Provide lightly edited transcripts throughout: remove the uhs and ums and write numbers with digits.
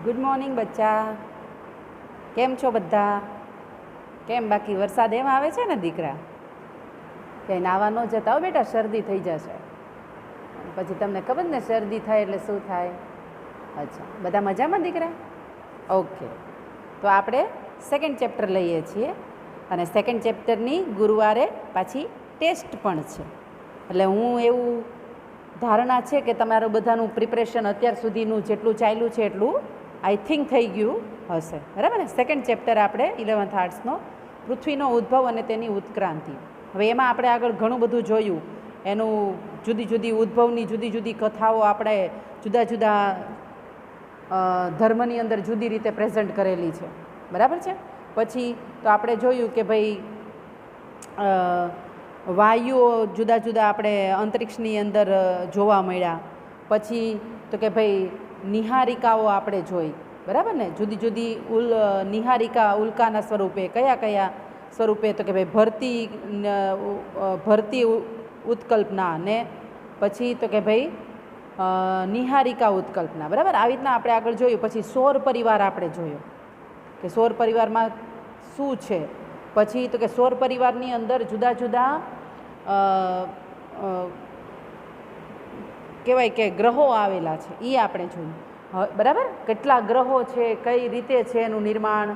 Good morning બચ્ચા, કેમ છો બધા? કેમ બાકી વરસાદ એમ આવે છે ને દીકરા? ક્યાંય નાવા ન જતા હો બેટા, શરદી થઈ જશે. પછી તમને ખબર ને શરદી થાય એટલે શું થાય? અચ્છા, બધા મજામાં દીકરા? ઓકે, તો આપણે સેકન્ડ ચેપ્ટર લઈએ છીએ અને સેકન્ડ ચેપ્ટરની ગુરુવારે પાછી ટેસ્ટ પણ છે. એટલે હું એવું ધારણા છે કે તમારું બધાનું પ્રિપરેશન અત્યાર સુધીનું જેટલું ચાલ્યું છે એટલું આઈ થિંક થઈ ગયું હશે, બરાબર ને? સેકન્ડ ચેપ્ટર આપણે 11th આર્ટ્સનો પૃથ્વીનો ઉદ્ભવ અને તેની ઉત્ક્રાંતિ. હવે એમાં આપણે આગળ ઘણું બધું જોયું, એનું જુદી જુદી ઉદ્ભવની જુદી જુદી કથાઓ આપણે જુદા જુદા ધર્મની અંદર જુદી રીતે પ્રેઝન્ટ કરેલી છે, બરાબર છે? પછી તો આપણે જોયું કે ભાઈ વાયુઓ જુદા જુદા આપણે અંતરિક્ષની અંદર જોવા મળ્યા. પછી તો કે ભાઈ નિહારિકાઓ આપણે જોઈ, બરાબર ને? જુદી જુદી નિહારિકા ઉલ્કાના સ્વરૂપે કયા કયા સ્વરૂપે? તો કે ભાઈ ભરતી ઉત્કલ્પના ને પછી તો કે ભાઈ નિહારિકા ઉત્કલ્પના, બરાબર? આવી રીતના આપણે આગળ જોયું. પછી સૌર પરિવાર આપણે જોયો કે સૌર પરિવારમાં શું છે. પછી તો કે સૌર પરિવારની અંદર જુદા જુદા કહેવાય કે ગ્રહો આવેલા છે, એ આપણે જોયું, બરાબર? કેટલા ગ્રહો છે, કઈ રીતે છે એનું નિર્માણ,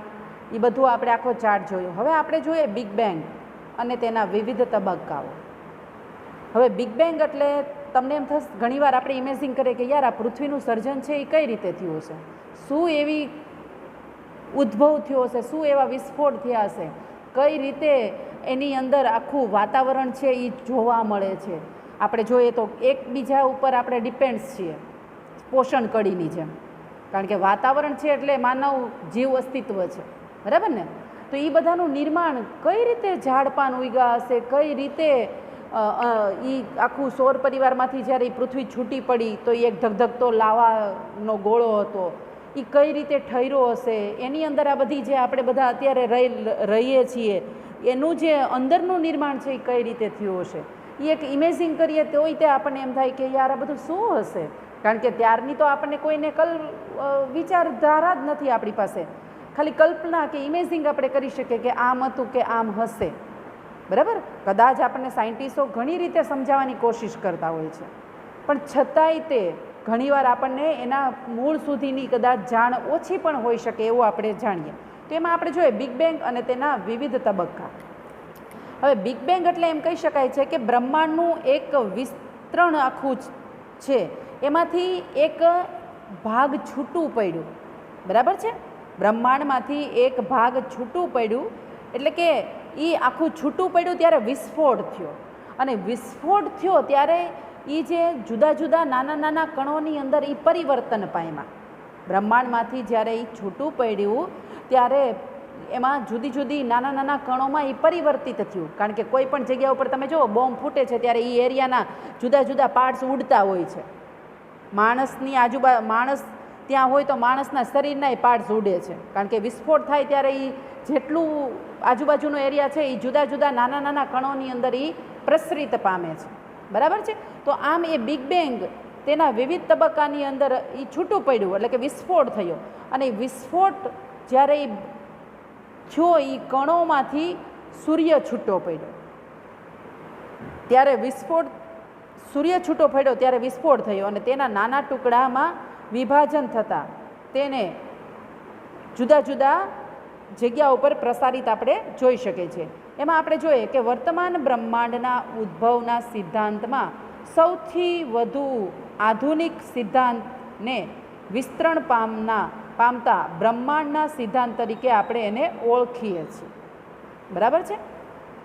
એ બધું આપણે આખો ચાર્ટ જોયો. હવે આપણે જોઈએ બિગ બેંગ અને તેના વિવિધ તબક્કાઓ. હવે બિગ બેંગ એટલે તમને એમ થશે, ઘણીવાર આપણે ઇમેજિન કરીએ કે યાર આ પૃથ્વીનું સર્જન છે એ કઈ રીતે થયું હશે, શું એવી ઉદ્ભવ થયો હશે, શું એવા વિસ્ફોટ થયા હશે, કઈ રીતે એની અંદર આખું વાતાવરણ છે એ જોવા મળે છે. આપણે જોઈએ તો એકબીજા ઉપર આપણે ડિપેન્ડ્સ છીએ, પોષણ કડીની જેમ, કારણ કે વાતાવરણ છે એટલે માનવ જીવ અસ્તિત્વ છે, બરાબર ને? તો એ બધાનું નિર્માણ કઈ રીતે ઝાડપાન ઉગ્યા હશે, કઈ રીતે એ આખું સૌર પરિવારમાંથી જ્યારે એ પૃથ્વી છૂટી પડી તો એ એક ધગધગતો લાવાનો ગોળો હતો, એ કઈ રીતે ઠર્યો હશે, એની અંદર આ બધી જે આપણે બધા અત્યારે રહીએ છીએ એનું જે અંદરનું નિર્માણ છે એ કઈ રીતે થયું હશે, એ એક ઇમેજિન કરીએ તોય તે આપણને એમ થાય કે યાર આ બધું શું હશે. કારણ કે ત્યારની તો આપણને કોઈને વિચારધારા જ નથી આપણી પાસે, ખાલી કલ્પના કે ઇમેજિંગ આપણે કરી શકીએ કે આમ હતું કે આમ હશે, બરાબર? કદાચ આપણને સાયન્ટિસ્ટો ઘણી રીતે સમજાવવાની કોશિશ કરતા હોય છે, પણ છતાંય તે ઘણીવાર આપણને એના મૂળ સુધીની કદાચ જાણ ઓછી પણ હોઈ શકે એવું આપણે જાણીએ. તો એમાં આપણે જોઈએ બિગ બેંગ અને તેના વિવિધ તબક્કા. હવે બિગ બેંગ એટલે એમ કહી શકાય છે કે બ્રહ્માંડનું એક વિસ્તરણ આખું છે, એમાંથી એક ભાગ છૂટું પડ્યું, બરાબર છે? બ્રહ્માંડમાંથી એક ભાગ છૂટું પડ્યું એટલે કે એ આખું છૂટું પડ્યું ત્યારે વિસ્ફોટ થયો, અને વિસ્ફોટ થયો ત્યારે એ જે જુદા જુદા નાના નાના કણોની અંદર એ પરિવર્તન પામ્યા. બ્રહ્માંડમાંથી જ્યારે એ છૂટું પડ્યું ત્યારે એમાં જુદી જુદી નાના નાના કણોમાં એ પરિવર્તિત થયું. કારણ કે કોઈ પણ જગ્યા ઉપર તમે જુઓ બોમ્બ ફૂટે છે ત્યારે એ એરિયાના જુદા જુદા પાર્ટ્સ ઉડતા હોય છે. માણસની માણસ ત્યાં હોય તો માણસના શરીરના એ પાર્ટ્સ ઉડે છે, કારણ કે વિસ્ફોટ થાય ત્યારે એ જેટલું આજુબાજુનો એરિયા છે એ જુદા જુદા નાના નાના કણોની અંદર એ પ્રસરિત પામે છે, બરાબર છે? તો આમ એ બિગ બેંગ તેના વિવિધ તબક્કાની અંદર એ છૂટું પડ્યું એટલે કે વિસ્ફોટ થયો, અને એ વિસ્ફોટ જ્યારે એ થયો એ કણોમાંથી સૂર્ય છૂટો પડ્યો ત્યારે સૂર્ય છૂટો પડ્યો ત્યારે વિસ્ફોટ થયો, અને તેના નાના ટુકડામાં વિભાજન થતાં તેને જુદા જુદા જગ્યા ઉપર પ્રસારિત આપણે જોઈ શકીએ છીએ. એમાં આપણે જોઈએ કે વર્તમાન બ્રહ્માંડના ઉદ્ભવના સિદ્ધાંતમાં સૌથી વધુ આધુનિક સિદ્ધાંતને વિસ્તરણ પામતા બ્રહ્માંડના સિદ્ધાંત તરીકે આપણે એને ઓળખીએ છીએ, બરાબર છે?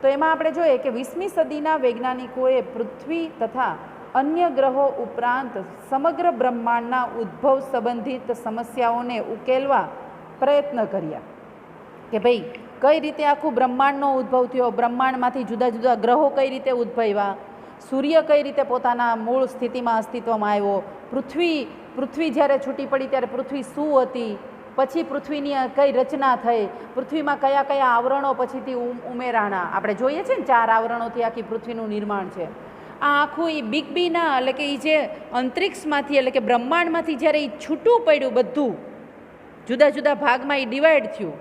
તો એમાં આપણે જોઈએ કે 20મી સદીના વૈજ્ઞાનિકોએ પૃથ્વી તથા અન્ય ગ્રહો ઉપરાંત સમગ્ર બ્રહ્માંડના ઉદ્ભવ સંબંધિત સમસ્યાઓને ઉકેલવા પ્રયત્ન કર્યા કે ભાઈ કઈ રીતે આખું બ્રહ્માંડનો ઉદ્ભવ થયો, બ્રહ્માંડમાંથી જુદા જુદા ગ્રહો કઈ રીતે ઉદ્ભવ્યા, સૂર્ય કઈ રીતે પોતાના મૂળ સ્થિતિમાં અસ્તિત્વમાં આવ્યો, પૃથ્વી જ્યારે છૂટી પડી ત્યારે પૃથ્વી શું હતી, પછી પૃથ્વીની કઈ રચના થઈ, પૃથ્વીમાં કયા કયા આવરણો પછીથી ઉમેરાણા. આપણે જોઈએ છે ને 4 આવરણોથી આખી પૃથ્વીનું નિર્માણ છે. આ આખું એ બિગ બીના એટલે કે એ જે અંતરિક્ષમાંથી એટલે કે બ્રહ્માંડમાંથી જ્યારે એ છૂટું પડ્યું બધું, જુદા જુદા ભાગમાં એ ડિવાઈડ થયું,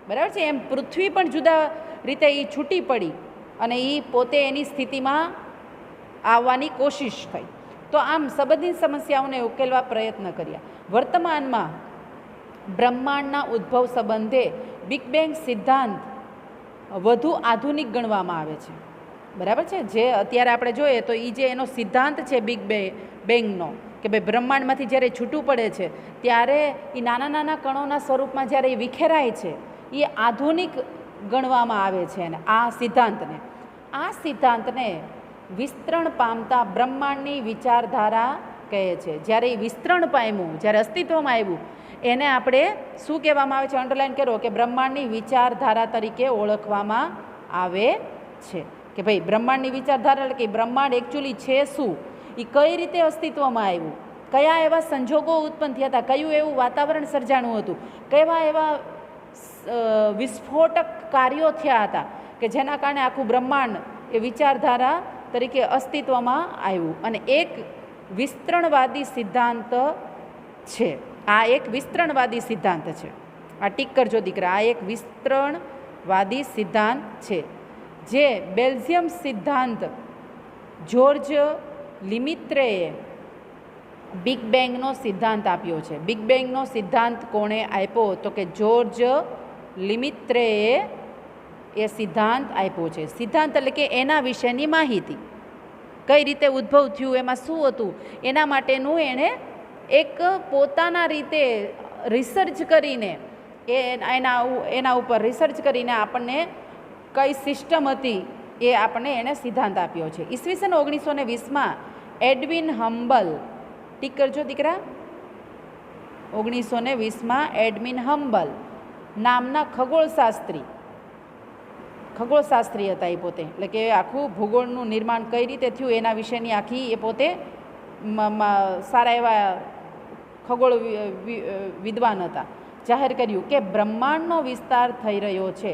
બરાબર છે. એમ પૃથ્વી પણ જુદા રીતે એ છૂટી પડી અને એ પોતે એની સ્થિતિમાં આવવાની કોશિશ થઈ. તો આમ સંબંધિત સમસ્યાઓને ઉકેલવા પ્રયત્ન કર્યા. વર્તમાનમાં બ્રહ્માંડના ઉદ્ભવ સંબંધે બિગ બેંગ સિદ્ધાંત વધુ આધુનિક ગણવામાં આવે છે, બરાબર છે. જે અત્યારે આપણે જોઈએ તો એ જે એનો સિદ્ધાંત છે બિગ બેંગનો, કે ભાઈ બ્રહ્માંડમાંથી જ્યારે છૂટું પડે છે ત્યારે એ નાના નાના કણોના સ્વરૂપમાં જ્યારે એ વિખેરાય છે, એ આધુનિક ગણવામાં આવે છે. અને આ સિદ્ધાંતને વિસ્તરણ પામતા બ્રહ્માંડની વિચારધારા કહે છે. જ્યારે એ વિસ્તરણ પામ્યું, જ્યારે અસ્તિત્વમાં આવ્યું, એને આપણે શું કહેવામાં આવે છે? અંડરલાઈન કરો કે બ્રહ્માંડની વિચારધારા તરીકે ઓળખવામાં આવે છે. કે ભાઈ બ્રહ્માંડની વિચારધારા એટલે કે બ્રહ્માંડ એકચ્યુઅલી છે શું, એ કઈ રીતે અસ્તિત્વમાં આવ્યું, કયા એવા સંજોગો ઉત્પન્ન થયા હતા, કયું એવું વાતાવરણ સર્જાણું હતું, કેવા એવા વિસ્ફોટક કાર્યો થયા હતા કે જેના કારણે આખું બ્રહ્માંડ એ વિચારધારા તરીકે અસ્તિત્વમાં આવ્યું. અને એક વિસ્તરણવાદી સિદ્ધાંત છે. આ એક વિસ્તરણવાદી સિદ્ધાંત છે. આ ટીક કરજો દીકરા, આ એક વિસ્તરણવાદી સિદ્ધાંત છે. જે બેલ્જિયમ સિદ્ધાંત જ્યોર્જ લિમિત્રેએ બિગ બેંગનો સિદ્ધાંત આપ્યો છે. બિગ બેંગનો સિદ્ધાંત કોણે આપ્યો? તો કે જ્યોર્જ લિમિત્રેએ એ સિદ્ધાંત આપ્યો છે. સિદ્ધાંત એટલે કે એના વિશેની માહિતી, કઈ રીતે ઉદ્ભવ થયું, એમાં શું હતું, એના માટેનું એણે એક પોતાના રીતે રિસર્ચ કરીને એના ઉપર રિસર્ચ કરીને આપણને કઈ સિસ્ટમ હતી એ આપણને એણે સિદ્ધાંત આપ્યો છે. ઈસવીસન 1920માં એડવિન હમ્બલ, ટીક કરજો દીકરા, 1920માં એડવિન હમ્બલ નામના ખગોળશાસ્ત્રી હતા એ પોતે. એટલે કે આખું ભૂગોળનું નિર્માણ કઈ રીતે થયું એના વિશેની આખી એ પોતે સારા એવા ખગોળ વિદ્વાન હતા. જાહેર કર્યું કે બ્રહ્માંડનો વિસ્તાર થઈ રહ્યો છે.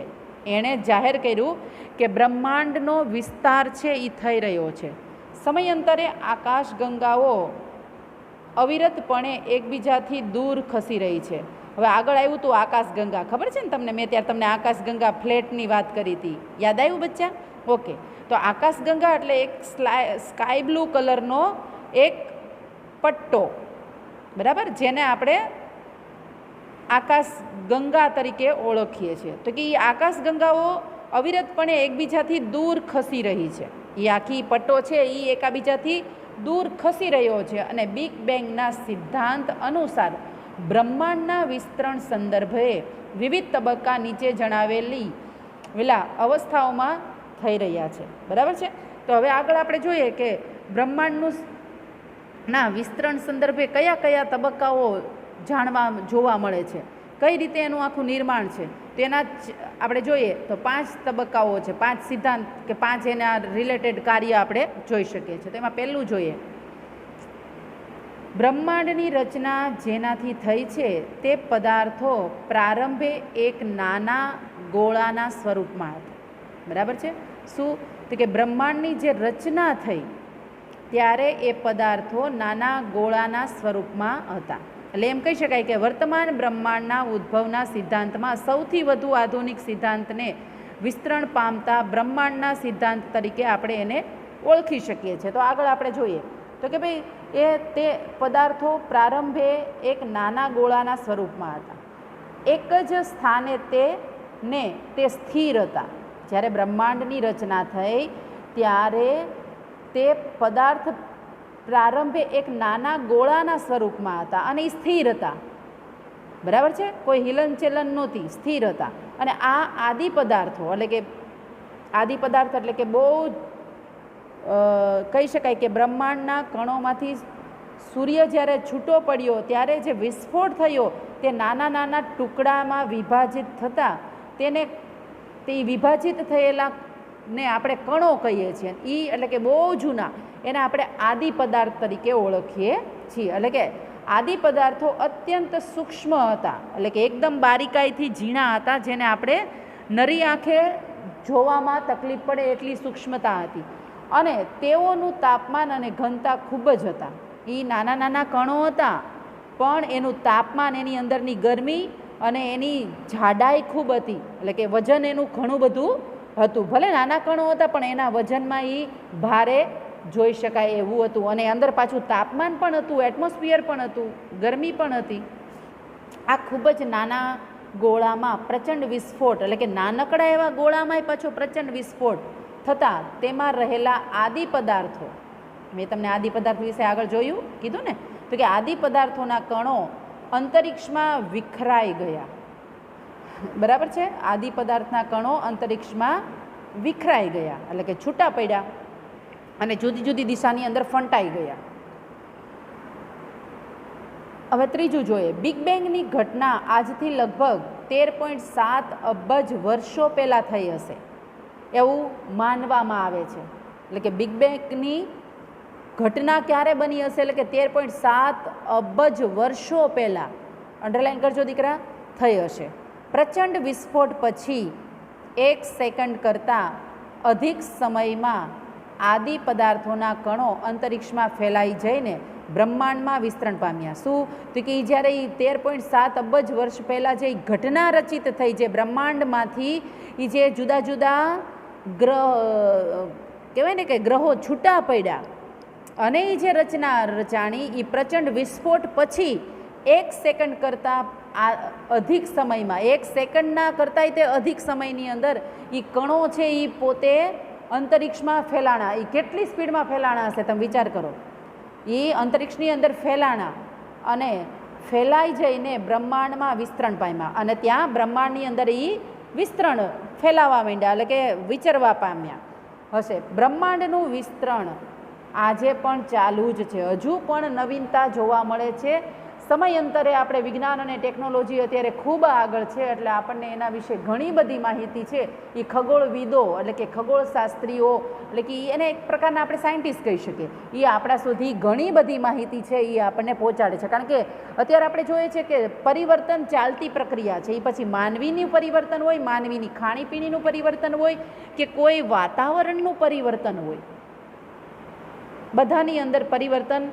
એણે જાહેર કર્યું કે બ્રહ્માંડનો વિસ્તાર છે એ થઈ રહ્યો છે. સમયાંતરે આકાશગંગાઓ અવિરતપણે એકબીજાથી દૂર ખસી રહી છે. હવે આગળ આવ્યું હતું આકાશગંગા, ખબર છે ને તમને? મેં ત્યારે તમને આકાશગંગા ફ્લેટની વાત કરી હતી, યાદ આવ્યું બચ્ચા? ઓકે. તો આકાશગંગા એટલે એક સ્કાય બ્લુ કલરનો એક પટ્ટો, બરાબર, જેને આપણે આકાશગંગા તરીકે ઓળખીએ છીએ. તો કે એ આકાશગંગાઓ અવિરતપણે એકબીજાથી દૂર ખસી રહી છે. એ આખી પટ્ટો છે એ એકબીજાથી દૂર ખસી રહ્યો છે. અને બિગ બેંગના સિદ્ધાંત અનુસાર બ્રહ્માંડના વિસ્તરણ સંદર્ભે વિવિધ તબક્કા નીચે જણાવેલી અવસ્થાઓમાં થઈ રહ્યા છે, બરાબર છે. તો હવે આગળ આપણે જોઈએ કે બ્રહ્માંડનું વિસ્તરણ સંદર્ભે કયા કયા તબક્કાઓ જોવા મળે છે, કઈ રીતે એનું આખું નિર્માણ છે, તેના આપણે જોઈએ તો 5 તબક્કાઓ છે, 5 સિદ્ધાંત કે 5 એના રિલેટેડ કાર્ય આપણે જોઈ શકીએ છીએ. તો એમાં પહેલું જોઈએ, બ્રહ્માંડની રચના જેનાથી થઈ છે તે પદાર્થો પ્રારંભે એક નાના ગોળાના સ્વરૂપમાં હતા, બરાબર છે. શું? તો કે બ્રહ્માંડની જે રચના થઈ ત્યારે એ પદાર્થો નાના ગોળાના સ્વરૂપમાં હતા. એટલે એમ કહી શકાય કે વર્તમાન બ્રહ્માંડના ઉદ્ભવના સિદ્ધાંતમાં સૌથી વધુ આધુનિક સિદ્ધાંતને વિસ્તરણ પામતા બ્રહ્માંડના સિદ્ધાંત તરીકે આપણે એને ઓળખી શકીએ છીએ. તો આગળ આપણે જોઈએ તો કે ભાઈ તે પદાર્થો પ્રારંભે એક નાના ગોળાના સ્વરૂપમાં હતા, એક જ સ્થાને તે સ્થિર હતા. જ્યારે બ્રહ્માંડની રચના થઈ ત્યારે તે પદાર્થ પ્રારંભે એક નાના ગોળાના સ્વરૂપમાં હતા અને એ સ્થિર હતા, બરાબર છે, કોઈ હિલનચલન નહોતી, સ્થિર હતા. અને આ આદિ પદાર્થો એટલે કે બહુ કહી શકાય કે બ્રહ્માંડના કણોમાંથી સૂર્ય જ્યારે છૂટો પડ્યો ત્યારે જે વિસ્ફોટ થયો તે નાના નાના ટુકડામાં વિભાજિત થતાં તે વિભાજિત થયેલા ને આપણે કણો કહીએ છીએ. એટલે કે બહુ જૂના, એને આપણે આદિ પદાર્થ તરીકે ઓળખીએ છીએ. એટલે કે આદિ પદાર્થો અત્યંત સૂક્ષ્મ હતા, એટલે કે એકદમ બારીકાઈથી ઝીણા હતા, જેને આપણે નરી આંખે જોવામાં તકલીફ પડે એટલી સૂક્ષ્મતા હતી. અને તેઓનું તાપમાન અને ઘનતા ખૂબ જ હતા. એ નાના નાના કણો હતા પણ એનું તાપમાન, એની અંદરની ગરમી અને એની જાડાઈ ખૂબ હતી, એટલે કે વજન એનું ઘણું બધું હતું. ભલે નાના કણો હતા પણ એના વજનમાં એ ભારે જોઈ શકાય એવું હતું. અને અંદર પાછું તાપમાન પણ હતું, એટમોસ્ફિયર પણ હતું, ગરમી પણ હતી. આ ખૂબ જ નાના ગોળામાં પ્રચંડ વિસ્ફોટ, એટલે કે નાનકડા એવા ગોળામાંય પાછો પ્રચંડ વિસ્ફોટ થતાં તેમાં રહેલા આદિ પદાર્થો, મેં તમને આદિ પદાર્થ વિશે આગળ જોયું કીધું ને, તો કે આદિ પદાર્થોના કણો અંતરિક્ષમાં વિખરાઈ ગયા. બરાબર છે? આદિ પદાર્થના કણો અંતરિક્ષમાં વિખરાઈ ગયા, એટલે કે છૂટા પડ્યા અને જુદી જુદી દિશાની અંદર ફંટાઈ ગયા. હવે ત્રીજું જોઈએ, બિગ બેંગની ઘટના આજથી લગભગ 13.7 અબજ વર્ષો પહેલાં થઈ હશે એવું માનવામાં આવે છે. એટલે કે બિગ બેંગની ઘટના ક્યારે બની હશે? એટલે કે 13.7 અબજ વર્ષો પહેલાં, અંડરલાઈન કરજો દીકરા, થઈ હશે. પ્રચંડ વિસ્ફોટ પછી 1 સેકન્ડ કરતાં અધિક સમયમાં આદિ પદાર્થોના કણો અંતરિક્ષમાં ફેલાઈ જઈને બ્રહ્માંડમાં વિસ્તરણ પામ્યા. શું? તો કે જ્યારે એ 13.7 અબજ વર્ષ પહેલાં જે ઘટના રચિત થઈ, જે બ્રહ્માંડમાંથી એ જે જુદા જુદા ગ્રહ કહેવાય ને કે ગ્રહો છૂટા પડ્યા અને એ જે રચના રચાણી, એ પ્રચંડ વિસ્ફોટ પછી 1 સેકન્ડ કરતાં અધિક સમયમાં, 1 સેકન્ડના કરતાંય તે અધિક સમયની અંદર એ કણો છે એ પોતે અંતરિક્ષમાં ફેલાણા. એ કેટલી સ્પીડમાં ફેલાણા હશે તમે વિચાર કરો. એ અંતરિક્ષની અંદર ફેલાણા અને ફેલાઈ જઈને બ્રહ્માંડમાં વિસ્તરણ પામ્યા અને ત્યાં બ્રહ્માંડની અંદર એ વિસ્તરણ ફેલાવા માંડ્યા, એટલે કે વિચરવા પામ્યા હશે. બ્રહ્માંડનું વિસ્તરણ આજે પણ ચાલુ જ છે, હજુ પણ નવીનતા જોવા મળે છે. સમયાંતરે આપણે વિજ્ઞાન અને ટેકનોલોજી અત્યારે ખૂબ આગળ છે, એટલે આપણને એના વિશે ઘણી બધી માહિતી છે. એ ખગોળવિદો એટલે કે ખગોળશાસ્ત્રીઓ, એટલે કે એને એક પ્રકારના આપણે સાયન્ટિસ્ટ કહી શકીએ, એ આપણા સુધી ઘણી બધી માહિતી છે એ આપણને પહોંચાડે છે. કારણ કે અત્યારે આપણે જોઈએ છે કે પરિવર્તન ચાલતી પ્રક્રિયા છે. એ પછી માનવીનું પરિવર્તન હોય, માનવીની ખાણીપીણીનું પરિવર્તન હોય કે કોઈ વાતાવરણનું પરિવર્તન હોય, બધાની અંદર પરિવર્તન,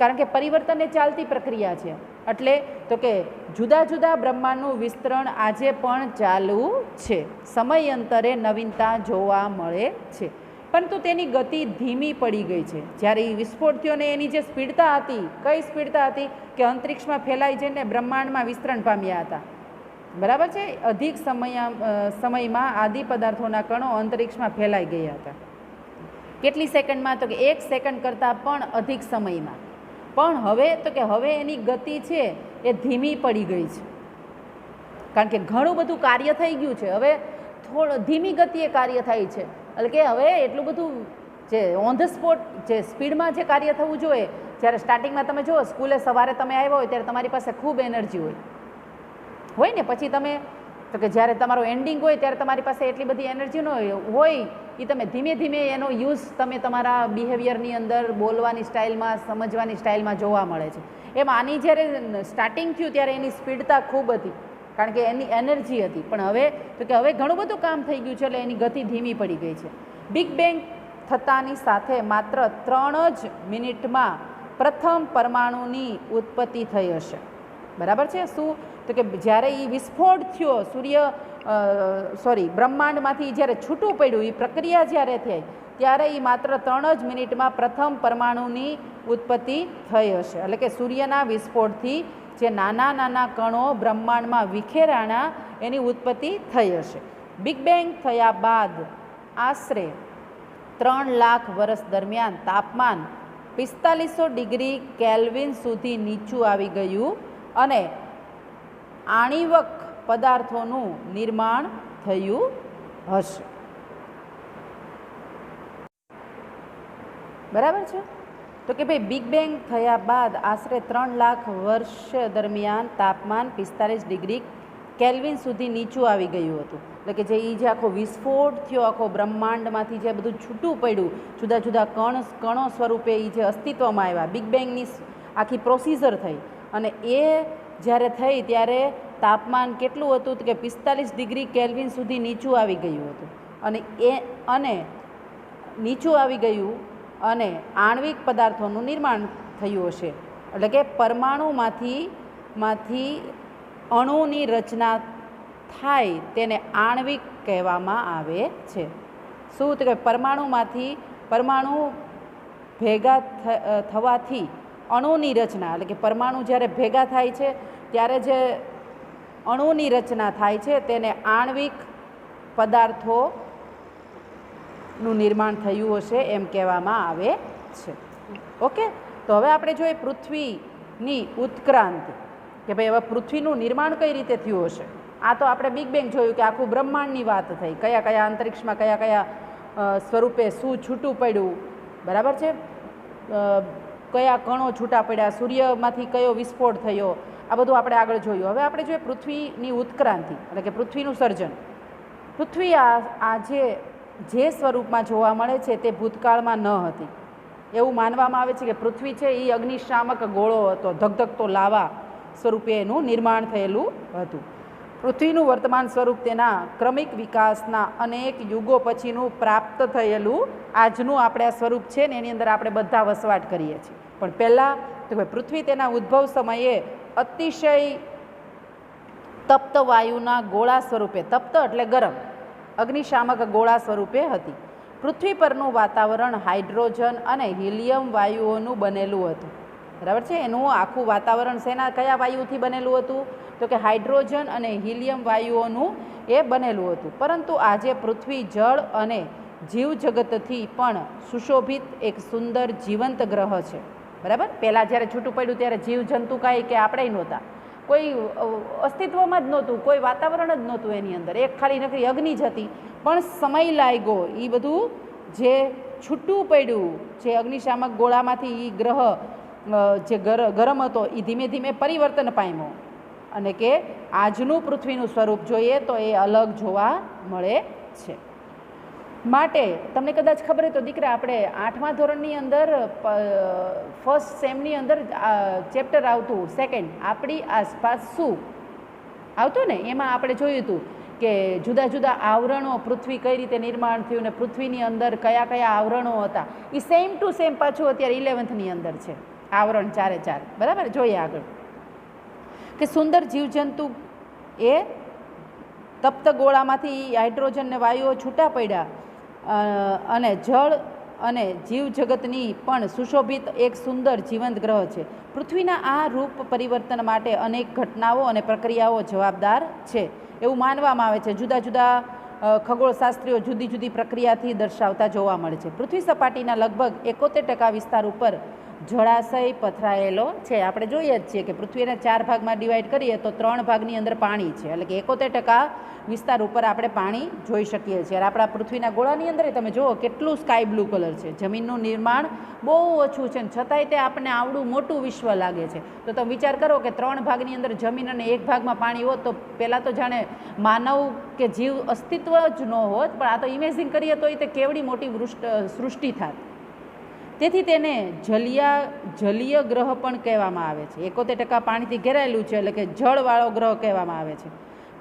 કારણ કે પરિવર્તન એ ચાલતી પ્રક્રિયા છે. એટલે તો કે જુદા જુદા બ્રહ્માંડનું વિસ્તરણ આજે પણ ચાલુ છે. સમયાંતરે નવીનતા જોવા મળે છે, પરંતુ તેની ગતિ ધીમી પડી ગઈ છે. જ્યારે એ વિસ્ફોટ થયો ને એની જે સ્પીડતા હતી, કઈ સ્પીડતા હતી? કે અંતરિક્ષમાં ફેલાઈ જઈને બ્રહ્માંડમાં વિસ્તરણ પામ્યા હતા. બરાબર છે? અધિક સમયમાં આદિ પદાર્થોના કણો અંતરિક્ષમાં ફેલાઈ ગયા હતા. કેટલી સેકન્ડમાં? તો કે 1 સેકન્ડ કરતાં પણ અધિક સમયમાં. પણ હવે તો કે હવે એની ગતિ છે એ ધીમી પડી ગઈ છે, કારણ કે ઘણું બધું કાર્ય થઈ ગયું છે. હવે ધીમી ગતિએ કાર્ય થાય છે, એટલે કે હવે એટલું બધું જે ઓન ધ સ્પોટ જે સ્પીડમાં જે કાર્ય થવું જોઈએ, જ્યારે સ્ટાર્ટિંગમાં તમે જુઓ સ્કૂલે સવારે તમે આવ્યા હોય ત્યારે તમારી પાસે ખૂબ એનર્જી હોય ને, પછી તમે તો કે જ્યારે તમારો એન્ડિંગ હોય ત્યારે તમારી પાસે એટલી બધી એનર્જી ન હોય, એ તમે ધીમે ધીમે એનો યુઝ તમે તમારા બિહેવિયરની અંદર, બોલવાની સ્ટાઇલમાં, સમજવાની સ્ટાઇલમાં જોવા મળે છે. એમ આની જ્યારે સ્ટાર્ટિંગ થયું ત્યારે એની સ્પીડતા ખૂબ હતી, કારણ કે એની એનર્જી હતી. પણ હવે તો કે હવે ઘણું બધું કામ થઈ ગયું છે, એટલે એની ગતિ ધીમી પડી ગઈ છે. બિગ બેંગ થતાની સાથે માત્ર 3 જ મિનિટમાં પ્રથમ પરમાણુની ઉત્પત્તિ થઈ હશે. બરાબર છે? શું? તો કે જ્યારે એ વિસ્ફોટ થયો બ્રહ્માંડમાંથી જ્યારે છૂટું પડ્યું, એ પ્રક્રિયા જ્યારે થઈ ત્યારે એ માત્ર 3 જ મિનિટમાં પ્રથમ પરમાણુની ઉત્પત્તિ થઈ હશે. એટલે કે સૂર્યના વિસ્ફોટથી જે નાના નાના કણો બ્રહ્માંડમાં વિખેરાણા એની ઉત્પત્તિ થઈ હશે. બિગ બેંગ થયા બાદ આશરે 3 લાખ વર્ષ દરમિયાન તાપમાન 4500 ડિગ્રી કેલ્વિન સુધી નીચું આવી ગયું અને આણિવક પદાર્થોનું નિર્માણ થયું હશે. બરાબર છે? તો કે ભાઈ બિગ બેંગ થયા બાદ આશરે 3 લાખ વર્ષ દરમિયાન તાપમાન 45 ડિગ્રી કેલ્વિન સુધી નીચું આવી ગયું હતું. એટલે કે જે આખો વિસ્ફોટ થયો, આખો બ્રહ્માંડમાંથી જે બધું છૂટું પડ્યું, જુદા જુદા કણો સ્વરૂપે એ જે અસ્તિત્વમાં આવ્યા, બિગ બેંગની આખી પ્રોસિજર થઈ અને એ જ્યારે થઈ ત્યારે તાપમાન કેટલું હતું? કે 45 ડિગ્રી કેલ્વિન સુધી નીચું આવી ગયું હતું અને નીચું આવી ગયું અને આણ્વિક પદાર્થોનું નિર્માણ થયું હશે. એટલે કે પરમાણુમાંથી અણુની રચના થાય તેને આણ્વિક કહેવામાં આવે છે. શું તો કે પરમાણુમાંથી પરમાણુ ભેગા થવાથી અણુની રચના, એટલે કે પરમાણુ જ્યારે ભેગા થાય છે ત્યારે જે અણુની રચના થાય છે તેને આણ્વિક પદાર્થોનું નિર્માણ થયું હશે એમ કહેવામાં આવે છે. ઓકે, તો હવે આપણે જોઈએ પૃથ્વીની ઉત્ક્રાંતિ, કે ભાઈ હવે પૃથ્વીનું નિર્માણ કઈ રીતે થયું હશે. આ તો આપણે બિગ બેંગ જોયું કે આખું બ્રહ્માંડની વાત થઈ, કયા કયા અંતરિક્ષમાં કયા કયા સ્વરૂપે શું છૂટું પડ્યું, બરાબર છે, કયા કણો છૂટા પડ્યા, સૂર્યમાંથી કયો વિસ્ફોટ થયો, આ બધું આપણે આગળ જોયું. હવે આપણે જોઈએ પૃથ્વીની ઉત્ક્રાંતિ, એટલે કે પૃથ્વીનું સર્જન. પૃથ્વી આજે જે સ્વરૂપમાં જોવા મળે છે તે ભૂતકાળમાં ન હતી. એવું માનવામાં આવે છે કે પૃથ્વી છે એ અગ્નિશામક ગોળો હતો, ધગધગતો લાવા સ્વરૂપે એનું નિર્માણ થયેલું હતું. પૃથ્વીનું વર્તમાન સ્વરૂપ તેના ક્રમિક વિકાસના અનેક યુગો પછીનું પ્રાપ્ત થયેલું આજનું આપણે આ સ્વરૂપ છે ને એની અંદર આપણે બધા વસવાટ કરીએ છીએ. પણ પહેલાં તો ભાઈ પૃથ્વી તેના ઉદ્ભવ સમયે અતિશય તપ્ત વાયુના ગોળા સ્વરૂપે, તપ્ત એટલે ગરમ, અગ્નિશામક ગોળા સ્વરૂપે હતી. પૃથ્વી પરનું વાતાવરણ હાઇડ્રોજન અને હિલિયમ વાયુઓનું બનેલું હતું. બરાબર છે, એનું આખું વાતાવરણ શેના કયા વાયુથી બનેલું હતું? તો કે હાઇડ્રોજન અને હિલિયમ વાયુઓનું એ બનેલું હતું. પરંતુ આજે પૃથ્વી જળ અને જીવજગતથી પણ સુશોભિત એક સુંદર જીવંત ગ્રહ છે. બરાબર, પહેલાં જ્યારે છૂટું પડ્યું ત્યારે જીવજંતુ કાંઈ કે આપણે નહોતા, કોઈ અસ્તિત્વમાં જ નહોતું, કોઈ વાતાવરણ જ નહોતું એની અંદર, એક ખાલી નકરી અગ્નિ જ હતી. પણ સમય લાગ્યો એ બધું જે છૂટું પડ્યું, જે અગ્નિશામક ગોળામાંથી એ ગ્રહ જે ગરમ હતો એ ધીમે ધીમે પરિવર્તન પામ્યો અને કે આજનું પૃથ્વીનું સ્વરૂપ જોઈએ તો એ અલગ જોવા મળે છે. માટે તમને કદાચ ખબર હોય તો દીકરા, આપણે 8મા ધોરણની અંદર ફર્સ્ટ સેમની અંદર ચેપ્ટર આવતું સેકન્ડ, આપણી આસપાસ શું આવતું ને, એમાં આપણે જોયું હતું કે જુદા જુદા આવરણો, પૃથ્વી કઈ રીતે નિર્માણ થયું ને પૃથ્વીની અંદર કયા કયા આવરણો હતા. એ સેમ ટુ સેમ પાછું અત્યારે 11th અંદર છે, આવરણ 4 બરાબર. જોઈએ આગળ કે સુંદર જીવજંતુ એ તપ્ત ગોળામાંથી હાઇડ્રોજન ને વાયુઓ છૂટા પડ્યા અને જળ અને જીવજગતની પણ સુશોભિત એક સુંદર જીવંત ગ્રહ છે. પૃથ્વીના આ રૂપ પરિવર્તન માટે અનેક ઘટનાઓ અને પ્રક્રિયાઓ જવાબદાર છે એવું માનવામાં આવે છે. જુદા જુદા ખગોળશાસ્ત્રીઓ જુદી જુદી પ્રક્રિયાથી દર્શાવતા જોવા મળે છે. પૃથ્વી સપાટીના લગભગ 71% વિસ્તાર ઉપર જળાશય પથરાયેલો છે. આપણે જોઈએ જ છીએ કે પૃથ્વીને 4 ભાગમાં ડિવાઈડ કરીએ તો 3 ભાગની અંદર પાણી છે, એટલે કે 71% વિસ્તાર ઉપર આપણે પાણી જોઈ શકીએ છીએ. આપણા પૃથ્વીના ગોળાની અંદર તમે જુઓ કેટલું સ્કાય બ્લુ કલર છે. જમીનનું નિર્માણ બહુ ઓછું છે ને છતાંય તે આપણને આવડું મોટું વિશ્વ લાગે છે. તો તમે વિચાર કરો કે 3 ભાગની અંદર જમીન અને 1 ભાગમાં પાણી હોત તો પહેલાં તો જાણે માનવ કે જીવ અસ્તિત્વ જ ન હોત, પણ આ તો ઇમેજિન કરીએ તો તે કેવડી મોટી સૃષ્ટિ થાત. તેથી તેને જલીય ગ્રહ પણ કહેવામાં આવે છે. 71% પાણીથી ઘેરાયેલું છે, એટલે કે જળવાળો ગ્રહ કહેવામાં આવે છે.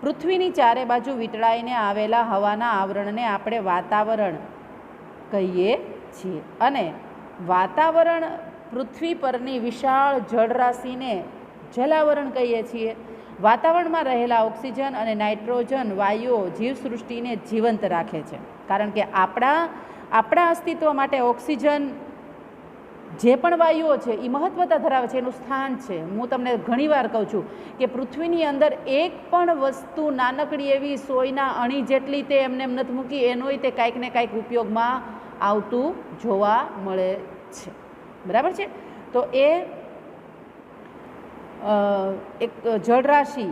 પૃથ્વીની ચારે બાજુ વીંટળાઈને આવેલા હવાના આવરણને આપણે વાતાવરણ કહીએ છીએ અને વાતાવરણ પૃથ્વી પરની વિશાળ જળરાશિને જલાવરણ કહીએ છીએ. વાતાવરણમાં રહેલા ઓક્સિજન અને નાઇટ્રોજન વાયુઓ જીવસૃષ્ટિને જીવંત રાખે છે, કારણ કે આપણા અસ્તિત્વ માટે ઓક્સિજન જે પણ વાયુઓ છે એ મહત્વતા ધરાવે છે, એનું સ્થાન છે. હું તમને ઘણીવાર કહું છું કે પૃથ્વીની અંદર એક પણ વસ્તુ નાનકડી એવી સોયના અણી જેટલી તે એમને એમ નથી મૂકી, એનોય તે કાંઈક ને કાંઈક ઉપયોગમાં આવતું જોવા મળે છે. બરાબર છે, તો એ એક જળરાશિ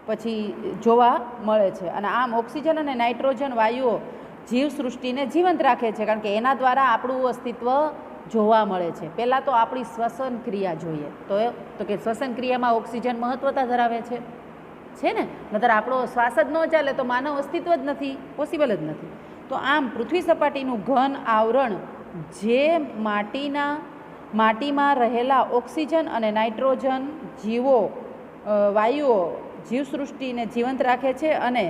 પછી જોવા મળે છે. અને આમ ઓક્સિજન અને નાઇટ્રોજન વાયુઓ જીવસૃષ્ટિને જીવંત રાખે છે, કારણ કે એના દ્વારા આપણું અસ્તિત્વ જોવા મળે છે. પહેલાં તો આપણી શ્વસન ક્રિયા જોઈએ તો કે શ્વસન ક્રિયામાં ઓક્સિજન મહત્વતા ધરાવે છે ને, નતર આપણો શ્વાસ જ ન ચાલે તો માનવ અસ્તિત્વ જ નથી, પોસિબલ જ નથી. તો આમ પૃથ્વી સપાટીનું ઘન આવરણ જે માટીમાં રહેલા ઓક્સિજન અને નાઇટ્રોજન વાયુઓ જીવસૃષ્ટિને જીવંત રાખે છે અને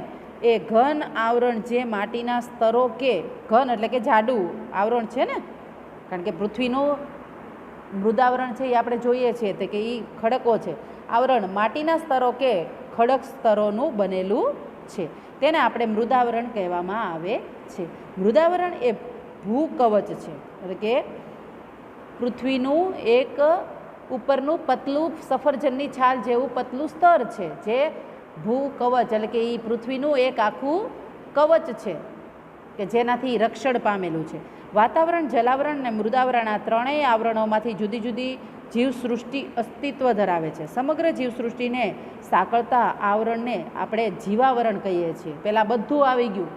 એ ઘન આવરણ જે માટીના સ્તરો કે ઘન એટલે કે જાડું આવરણ છે ને, કારણ કે પૃથ્વીનું મૃદાવરણ છે એ આપણે જોઈએ છીએ તો કે એ ખડકો છે. આવરણ માટીના સ્તરો કે ખડક સ્તરોનું બનેલું છે, તેને આપણે મૃદાવરણ કહેવામાં આવે છે. મૃદાવરણ એ ભૂકવચ છે, એટલે કે પૃથ્વીનું એક ઉપરનું પતલું સફરજનની છાલ જેવું પતલું સ્તર છે, જે ભૂકવચ એટલે કે એ પૃથ્વીનું એક આખું કવચ છે કે જેનાથી રક્ષણ પામેલું છે. વાતાવરણ, જલાવરણ અને મૃદાવરણ આ ત્રણેય આવરણોમાંથી જુદી જુદી જીવસૃષ્ટિ અસ્તિત્વ ધરાવે છે. સમગ્ર જીવસૃષ્ટિને સાંકળતા આવરણને આપણે જીવાવરણ કહીએ છીએ. પહેલાં બધું આવી ગયું,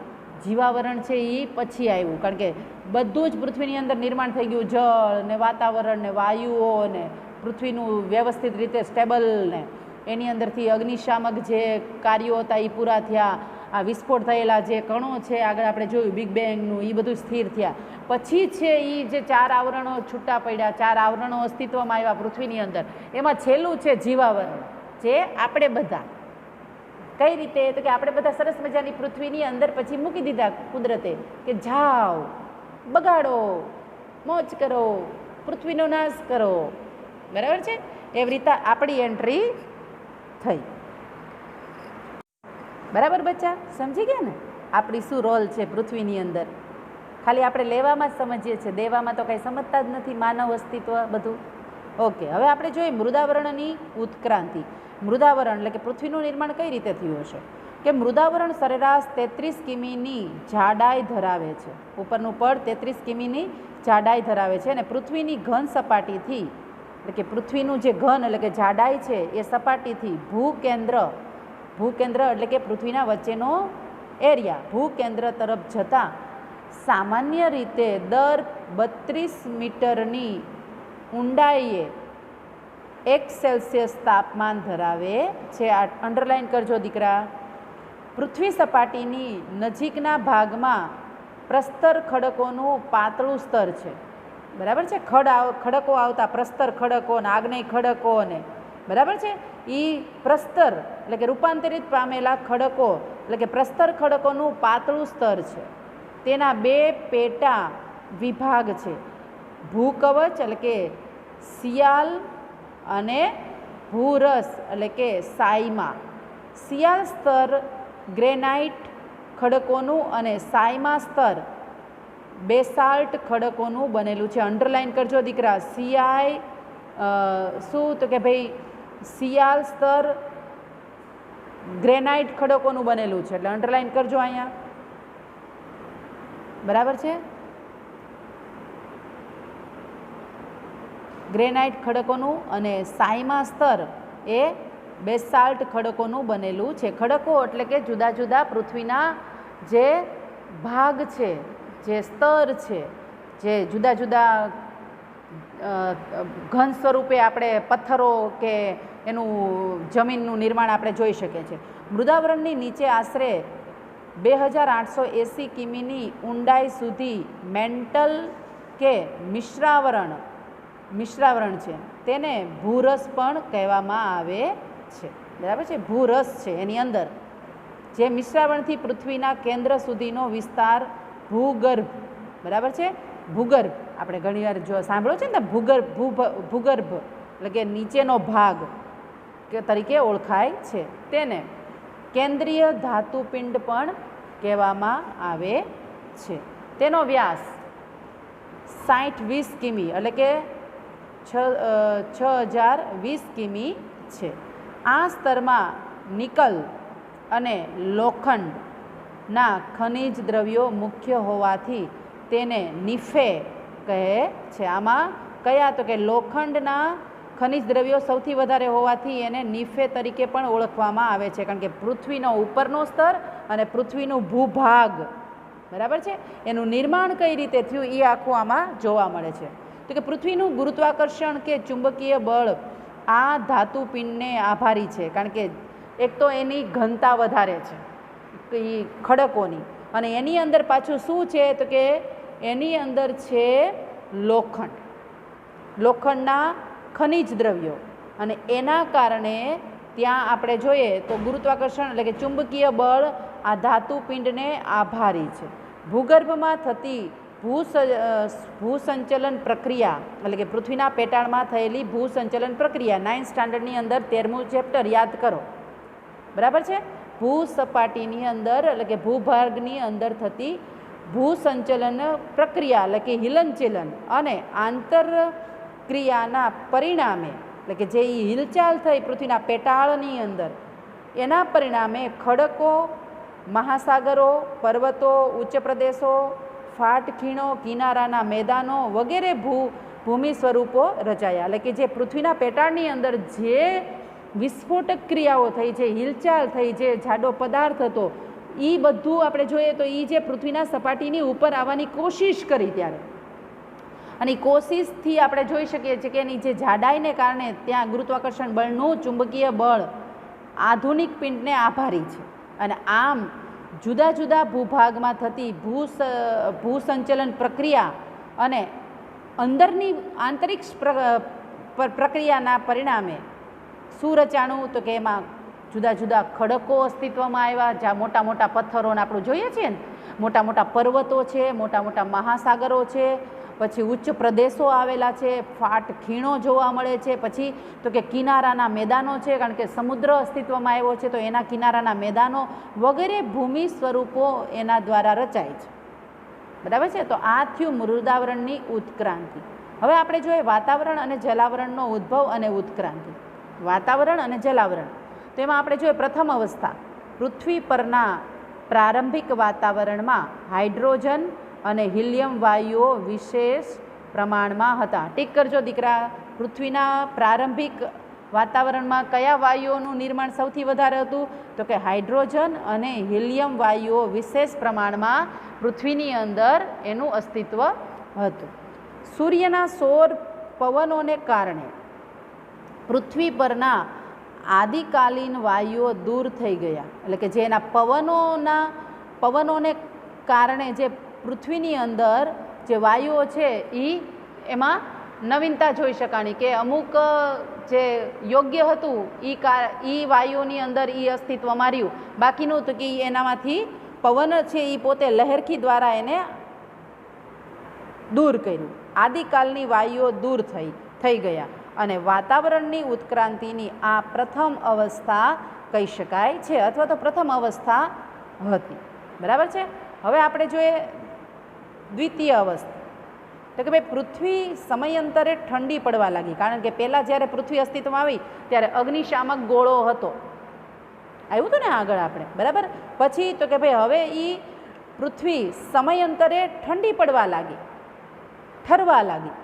જીવાવરણ છે એ પછી આવ્યું, કારણ કે બધું જ પૃથ્વીની અંદર નિર્માણ થઈ ગયું. જળ ને વાતાવરણ ને વાયુઓ ને પૃથ્વીનું વ્યવસ્થિત રીતે સ્ટેબલ ને એની અંદરથી અગ્નિશામક જે કાર્યો હતા એ પૂરા થયા. આ વિસ્ફોટ થયેલા જે કણો છે આગળ આપણે જોયું બિગ બેંગનું, એ બધું સ્થિર થયા. પછી છે એ જે 4 આવરણો છૂટા પડ્યા, 4 આવરણો અસ્તિત્વમાં આવ્યા પૃથ્વીની અંદર. એમાં છેલ્લું છે જીવાવરણ, જે આપણે બધા કઈ રીતે તો કે આપણે બધા સરસ મજાની પૃથ્વીની અંદર પછી મૂકી દીધા કુદરતે કે જાઓ બગાડો, મોજ કરો, પૃથ્વીનો નાશ કરો. બરાબર છે? એવી રીતે આપણી એન્ટ્રી થઈ. બરાબર બચ્ચા? સમજી ગયા ને આપણી શું રોલ છે પૃથ્વીની અંદર? ખાલી આપણે લેવામાં જ સમજીએ છીએ, દેવામાં તો કંઈ સમજતા જ નથી માનવ અસ્તિત્વ બધું. ઓકે, હવે આપણે જોઈએ મૃદાવરણની ઉત્ક્રાંતિ. મૃદાવરણ એટલે કે પૃથ્વીનું નિર્માણ કઈ રીતે થયું હશે? કે મૃદાવરણ સરેરાશ 33 કિમીની જાડાઈ ધરાવે છે. ઉપરનું પડ 33 કિમીની જાડાઈ ધરાવે છે અને પૃથ્વીની ઘન સપાટીથી એટલે કે પૃથ્વીનું જે ઘન એટલે કે જાડાઈ છે એ સપાટીથી ભૂકેન્દ્ર એટલે કે પૃથ્વીના વચ્ચેનો એરિયા ભૂકેન્દ્ર તરફ જતાં સામાન્ય રીતે દર 32 મીટરની ઊંડાઈએ 1 સેલ્સિયસ તાપમાન ધરાવે છે. આ અંડરલાઇન કરજો દીકરા. પૃથ્વી સપાટીની નજીકના ભાગમાં પ્રસ્તર ખડકોનું પાતળું સ્તર છે. બરાબર છે? ખડકો આવતા પ્રસ્તર ખડકો ને આગ્નેય ખડકો ને બરાબર છે, એ પ્રસ્તર એટલે કે રૂપાંતરિત પામેલા ખડકો એટલે કે પ્રસ્તર ખડકોનું પાતળું સ્તર છે. તેના 2 પેટા વિભાગ છે, ભૂકવચ એટલે કે સિયાલ અને ભૂરસ એટલે કે સાયમા. સિયાલ સ્તર ગ્રેનાઇટ ખડકોનું અને સાયમા સ્તર બેસાલ્ટ ખડકોનું બનેલું છે. અંડરલાઇન કરજો દીકરા. શું તો કે ભાઈ સિયાલ સ્તર ગ્રેનાઇટ ખડકોનું બનેલું છે, એટલે અંડરલાઇન કરજો અહીંયા. બરાબર છે? ગ્રેનાઇટ ખડકોનું અને સાયમા સ્તર એ બેસાલ્ટ ખડકોનું બનેલું છે. ખડકો એટલે કે જુદા જુદા પૃથ્વીના જે ભાગ છે, જે સ્તર છે, જે જુદા જુદા ઘન સ્વરૂપે આપણે પથ્થરો કે એનું જમીનનું નિર્માણ આપણે જોઈ શકીએ છીએ. મૃદાવરણની નીચે આશરે 2880 કિમીની ઊંડાઈ સુધી મેન્ટલ કે મિશ્રાવરણ છે. તેને ભૂરસ પણ કહેવામાં આવે છે. બરાબર છે? ભૂરસ છે એની અંદર, જે મિશ્રાવરણથી પૃથ્વીના કેન્દ્ર સુધીનો વિસ્તાર ભૂગર્ભ. બરાબર છે? ભૂગર્ભ આપણે ઘણીવાર જો સાંભળ્યો છે ને ભૂગર્ભ એટલે કે નીચેનો ભાગ કે તરીકે ઓળખાય છે. તેને કેન્દ્રીય ધાતુપિંડ પણ કહેવામાં આવે છે. તેનો વ્યાસ 60-20 કિમી એટલે કે 6020 કિમી છે. આ સ્તરમાં નિકલ અને લોખંડના ખનિજ દ્રવ્યો મુખ્ય હોવાથી તેને નિફે કહે છે. આમાં કયા તો કે લોખંડના ખનિજ દ્રવ્યો સૌથી વધારે હોવાથી એને નિફે તરીકે પણ ઓળખવામાં આવે છે, કારણ કે પૃથ્વીનો ઉપરનો સ્તર અને પૃથ્વીનું ભૂભાગ બરાબર છે, એનું નિર્માણ કઈ રીતે થયું એ આખું આમાં જોવા મળે છે. તો કે પૃથ્વીનું ગુરુત્વાકર્ષણ કે ચુંબકીય બળ આ ધાતુપિંડને આભારી છે, કારણ કે એક તો એની ઘનતા વધારે છે એ ખડકોની, અને એની અંદર પાછું શું છે તો કે એની અંદર છે લોખંડના ખનિજ દ્રવ્યો, અને એના કારણે ત્યાં આપણે જોઈએ તો ગુરુત્વાકર્ષણ એટલે કે ચુંબકીય બળ આ ધાતુપિંડને આભારી છે. ભૂગર્ભમાં થતી ભૂસંચલન પ્રક્રિયા એટલે કે પૃથ્વીના પેટાળમાં થયેલી ભૂસંચલન પ્રક્રિયા 9th સ્ટાન્ડર્ડની અંદર 13મું ચેપ્ટર યાદ કરો, બરાબર છે. ભૂસપાટીની અંદર એટલે કે ભૂભાગની અંદર થતી ભૂસંચલન પ્રક્રિયા એટલે કે હિલનચલન અને આંતરક્રિયાના પરિણામે એટલે કે જે હિલચાલ થઈ પૃથ્વીના પેટાળની અંદર એના પરિણામે ખડકો, મહાસાગરો, પર્વતો, ઉચ્ચ પ્રદેશો, ફાટ ખીણો, કિનારાના મેદાનો વગેરે ભૂમિ સ્વરૂપો રચાયા. એટલે કે જે પૃથ્વીના પેટાળની અંદર જે વિસ્ફોટક ક્રિયાઓ થઈ, જે હિલચાલ થઈ, જે જાડો પદાર્થ હતો, એ બધું આપણે જોઈએ તો એ જે પૃથ્વીના સપાટીની ઉપર આવવાની કોશિશ કરી ત્યારે, અને એ કોશિશથી આપણે જોઈ શકીએ છીએ કે એની જે જાડાઈને કારણે ત્યાં ગુરુત્વાકર્ષણ બળનું ચુંબકીય બળ આધુનિક પિંડને આભારી છે. અને આમ જુદા જુદા ભૂભાગમાં થતી ભૂસંચલન પ્રક્રિયા અને અંદરની આંતરિક્ષ પ્રક્રિયાના પરિણામે શું રચાણું તો કે એમાં જુદા જુદા ખડકો અસ્તિત્વમાં આવ્યા, જ્યાં મોટા મોટા પથ્થરોને આપણે જોઈએ છીએ ને, મોટા મોટા પર્વતો છે, મોટા મોટા મહાસાગરો છે, પછી ઉચ્ચ પ્રદેશો આવેલા છે, ફાટ ખીણો જોવા મળે છે, પછી તો કે કિનારાના મેદાનો છે, કારણ કે સમુદ્ર અસ્તિત્વમાં આવ્યો છે તો એના કિનારાના મેદાનો વગેરે ભૂમિ સ્વરૂપો એના દ્વારા રચાય છે, બરાબર છે. તો આ થયું મૃદાવરણની ઉત્ક્રાંતિ. હવે આપણે જોઈએ વાતાવરણ અને જલાવરણનો ઉદ્ભવ અને ઉત્ક્રાંતિ. વાતાવરણ અને જલાવરણ, તો એમાં આપણે જોઈએ પ્રથમ અવસ્થા, પૃથ્વી પરના પ્રારંભિક વાતાવરણમાં હાઇડ્રોજન અને હિલિયમ વાયુઓ વિશેષ પ્રમાણમાં હતા. ટીક કરજો દીકરા. પૃથ્વીના પ્રારંભિક વાતાવરણમાં કયા વાયુઓનું નિર્માણ સૌથી વધારે હતું તો કે હાઇડ્રોજન અને હિલિયમ વાયુઓ વિશેષ પ્રમાણમાં પૃથ્વીની અંદર એનું અસ્તિત્વ હતું. સૂર્યના સૌર પવનોને કારણે પૃથ્વી પરના આદિકાલીન વાયુઓ દૂર થઈ ગયા. એટલે કે જે એના પવનોને કારણે જે પૃથ્વીની અંદર જે વાયુઓ છે એમાં નવીનતા જોઈ શકાણી કે અમુક જે યોગ્ય હતું એ વાયુઓની અંદર અસ્તિત્વમાં રહ્યું, બાકીનું તો કે એનામાંથી પવન છે એ પોતે લહેરખી દ્વારા એને દૂર કર્યું. આદિકાલની વાયુઓ દૂર થઈ ગયા અને વાતાવરણની ઉત્ક્રાંતિની આ પ્રથમ અવસ્થા કહી શકાય છે, અથવા તો પ્રથમ અવસ્થા હતી, બરાબર છે. હવે આપણે જોઈએ દ્વિતીય અવસ્થા, તો કે ભાઈ પૃથ્વી સમયાંતરે ઠંડી પડવા લાગી, કારણ કે પહેલાં જ્યારે પૃથ્વી અસ્તિત્વમાં આવી ત્યારે અગ્નિશામક ગોળો હતો, આવ્યું હતું ને આગળ આપણે, બરાબર. પછી તો કે ભાઈ હવે એ પૃથ્વી સમયાંતરે ઠંડી પડવા લાગી, ઠરવા લાગી,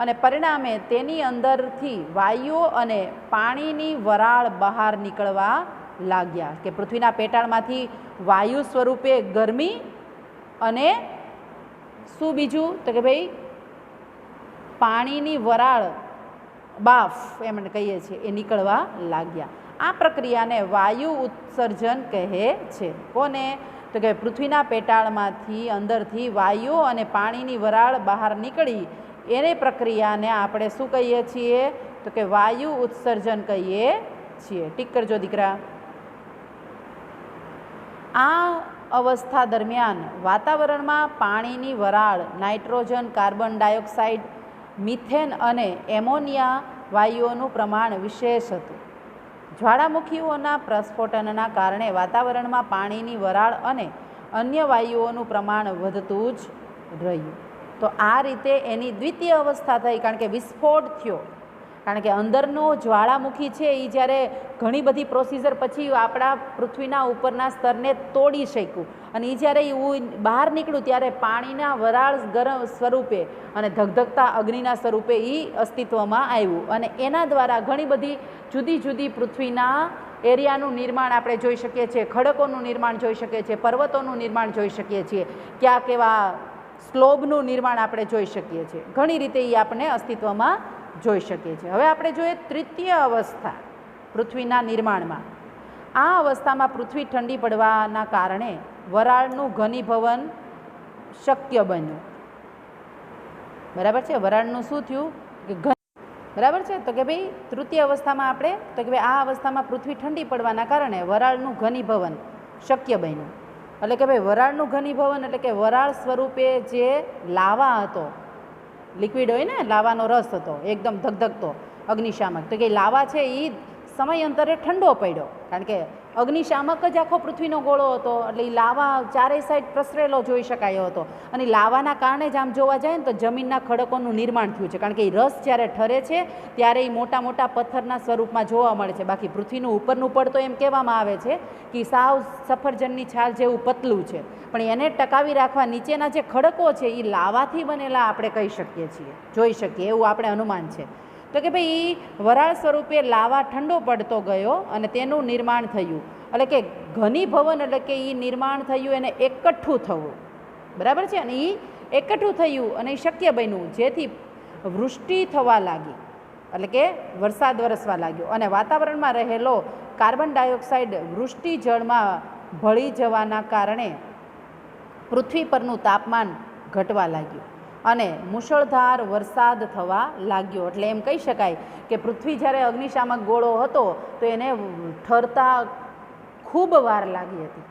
અને પરિણામે તેની અંદરથી વાયુઓ અને પાણીની વરાળ બહાર નીકળવા લાગ્યા. કે પૃથ્વીના પેટાળમાંથી વાયુ સ્વરૂપે ગરમી અને શું બીજું તો કે ભાઈ પાણીની વરાળ, બાફ એમ કહીએ છીએ, એ નીકળવા લાગ્યા. આ પ્રક્રિયાને વાયુ ઉત્સર્જન કહે છે. કોને તો કે પૃથ્વીના પેટાળમાંથી અંદરથી વાયુ અને પાણીની વરાળ બહાર નીકળી એને પ્રક્રિયાને આપણે શું કહીએ છીએ તો કે વાયુ ઉત્સર્જન કહીએ છીએ. ટીક કરજો દીકરા. આ અવસ્થા દરમિયાન વાતાવરણમાં પાણીની વરાળ, નાઇટ્રોજન, કાર્બન ડાયોક્સાઇડ, મિથેન અને એમોનિયા વાયુઓનું પ્રમાણ વિશેષ હતું. જ્વાળામુખીઓના પ્રસ્ફોટનના કારણે વાતાવરણમાં પાણીની વરાળ અને અન્ય વાયુઓનું પ્રમાણ વધતું જ રહ્યું. તો આ રીતે એની દ્વિતીય અવસ્થા થઈ, કારણ કે વિસ્ફોટ થયો, કારણ કે અંદરનો જ્વાળામુખી છે એ જ્યારે ઘણી બધી પ્રોસિજર પછી આપણા પૃથ્વીના ઉપરના સ્તરને તોડી શક્યું, અને એ જ્યારે બહાર નીકળ્યું ત્યારે પાણીના વરાળ ગરમ સ્વરૂપે અને ધગધગતા અગ્નિના સ્વરૂપે એ અસ્તિત્વમાં આવ્યું, અને એના દ્વારા ઘણી બધી જુદી જુદી પૃથ્વીના એરિયાનું નિર્માણ આપણે જોઈ શકીએ છીએ, ખડકોનું નિર્માણ જોઈ શકીએ છીએ, પર્વતોનું નિર્માણ જોઈ શકીએ છીએ, ક્યાંક એવા સ્લોબનું નિર્માણ આપણે જોઈ શકીએ છીએ. ઘણી રીતે એ આપણે અસ્તિત્વમાં જોઈ શકીએ છીએ. હવે આપણે જોઈએ તૃતીય અવસ્થા પૃથ્વીના નિર્માણમાં. આ અવસ્થામાં પૃથ્વી ઠંડી પડવાના કારણે વરાળનું ઘનીભવન શક્ય બન્યું, બરાબર છે. વરાળનું શું થયું કે બરાબર છે. તો કે ભાઈ તૃતીય અવસ્થામાં આપણે તો કે ભાઈ આ અવસ્થામાં પૃથ્વી ઠંડી પડવાના કારણે વરાળનું ઘનીભવન શક્ય બન્યું, એટલે કે ભાઈ વરાળનું ઘનીભવન એટલે કે વરાળ સ્વરૂપે જે લાવા હતો, લિક્વિડ હોય ને, લાવાનો રસ હતો એકદમ ધગધગતો અગ્નિશામક, તો કે લાવા છે એ સમયાંતરે ઠંડો પડ્યો, કારણ કે અગ્નિશામક જ આખો પૃથ્વીનો ગોળો હતો, એટલે એ લાવા ચારેય સાઈડ પ્રસરેલો જોઈ શકાયો હતો. અને લાવાના કારણે જ આમ જોવા જાય ને તો જમીનના ખડકોનું નિર્માણ થયું છે, કારણ કે એ રસ જ્યારે ઠરે છે ત્યારે એ મોટા મોટા પથ્થરના સ્વરૂપમાં જોવા મળે છે. બાકી પૃથ્વીનું ઉપરનું પડ તો એમ કહેવામાં આવે છે કે સાવ સફરજનની છાલ જેવું પતલું છે, પણ એને ટકાવી રાખવા નીચેના જે ખડકો છે એ લાવાથી બનેલા આપણે કહી શકીએ છીએ, જોઈ શકીએ એવું આપણે અનુમાન છે. તો કે ભાઈ વરાળ સ્વરૂપે લાવા ઠંડો પડતો ગયો અને તેનું નિર્માણ થયું, એટલે કે ઘનીભવન એટલે કે એ નિર્માણ થયું એને એકઠું થવું, બરાબર છે. અને એ એકઠું થયું અને એ શક્ય બન્યું, જેથી વૃષ્ટિ થવા લાગી, એટલે કે વરસાદ વરસવા લાગ્યો, અને વાતાવરણમાં રહેલો કાર્બન ડાયોક્સાઇડ વૃષ્ટિ જળમાં ભળી જવાના કારણે પૃથ્વી પરનું તાપમાન ઘટવા લાગ્યું અને મુશળધાર વરસાદ થવા લાગ્યો. એટલે એમ કહી શકાય કે પૃથ્વી જ્યારે અગ્નિશામક ગોળો હતો તો એને ઠરતા ખૂબ વાર લાગી હતી,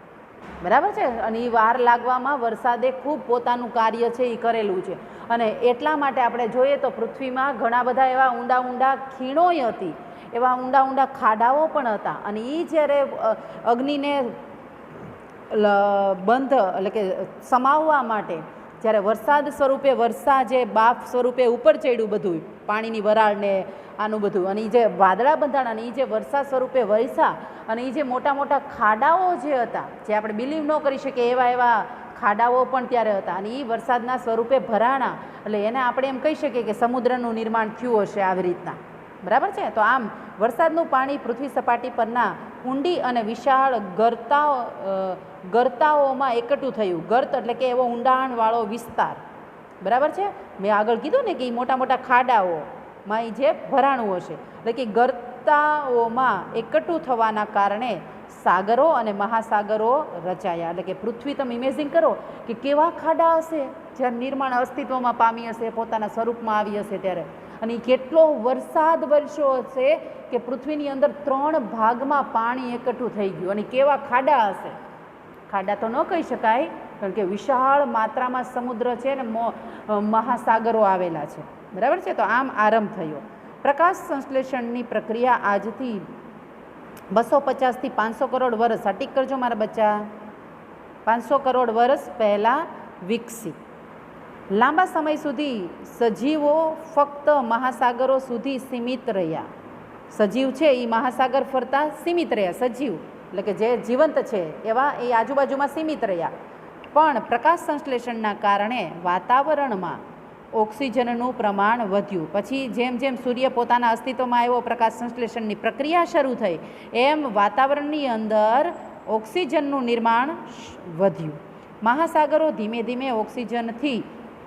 બરાબર છે. અને એ વાર લાગવામાં વરસાદે ખૂબ પોતાનું કાર્ય છે એ કરેલું છે. અને એટલા માટે આપણે જોઈએ તો પૃથ્વીમાં ઘણા બધા એવા ઊંડા ઊંડા ખીણોય હતી, એવા ઊંડા ઊંડા ખાડાઓ પણ હતા. અને એ જ્યારે અગ્નિને બંધ એટલે કે સમાવવા માટે જ્યારે વરસાદ સ્વરૂપે જે બાફ સ્વરૂપે ઉપર ચડ્યું બધું પાણીની વરાળને આનું બધું, અને એ જે વાદળા બંધાણા અને એ જે વરસાદ સ્વરૂપે વરસા, અને એ જે મોટા મોટા ખાડાઓ જે હતા, જે આપણે બિલીવ ન કરી શકીએ એવા ખાડાઓ પણ ત્યારે હતા, અને એ વરસાદના સ્વરૂપે ભરાણા, એટલે એને આપણે એમ કહી શકીએ કે સમુદ્રનું નિર્માણ થયું હશે આવી રીતના, બરાબર છે. તો આમ વરસાદનું પાણી પૃથ્વી સપાટી પરના ઊંડી અને વિશાળ ગર્તાઓમાં એકઠું થયું. ગર્ત એટલે કે એવો ઊંડાણવાળો વિસ્તાર, બરાબર છે. મેં આગળ કીધું ને કે એ મોટા મોટા ખાડાઓમાં એ જે ભરાણું હશે, એટલે કે ગર્તાઓમાં એકઠું થવાના કારણે સાગરો અને મહાસાગરો રચાયા. એટલે કે પૃથ્વી તમે ઇમેજિન કરો કે કેવા ખાડા હશે જ્યારે નિર્માણ અસ્તિત્વમાં પામી હશે, પોતાના સ્વરૂપમાં આવી હશે ત્યારે, અને કેટલો વરસાદ વરસ્યો હશે કે પૃથ્વીની અંદર 3 ભાગમાં પાણી એકઠું થઈ ગયું. અને કેવા ખાડા હશે, ખાડા તો ન કહી શકાય, કારણ કે વિશાળ માત્રામાં સમુદ્ર છે ને મહાસાગરો આવેલા છે, બરાબર છે. તો આમ આરંભ થયો. પ્રકાશ સંશ્લેષણની પ્રક્રિયા આજથી 250 થી 500 કરોડ વર્ષ, આ ટીક કરજો મારા બચ્ચા, 500 કરોડ વર્ષ પહેલાં વિકસી. લાંબા સમય સુધી સજીવો ફક્ત મહાસાગરો સુધી સીમિત રહ્યા. સજીવ છે એ મહાસાગર ફરતા સીમિત રહ્યા, સજીવ એટલે કે જે જીવંત છે એવા એ આજુબાજુમાં સીમિત રહ્યા. પણ પ્રકાશ સંશ્લેષણના કારણે વાતાવરણમાં ઓક્સિજનનું પ્રમાણ વધ્યું. પછી જેમ જેમ સૂર્ય પોતાના અસ્તિત્વમાં આવ્યો, પ્રકાશ સંશ્લેષણની પ્રક્રિયા શરૂ થઈ, એમ વાતાવરણની અંદર ઓક્સિજનનું નિર્માણ વધ્યું. મહાસાગરો ધીમે ધીમે ઓક્સિજનથી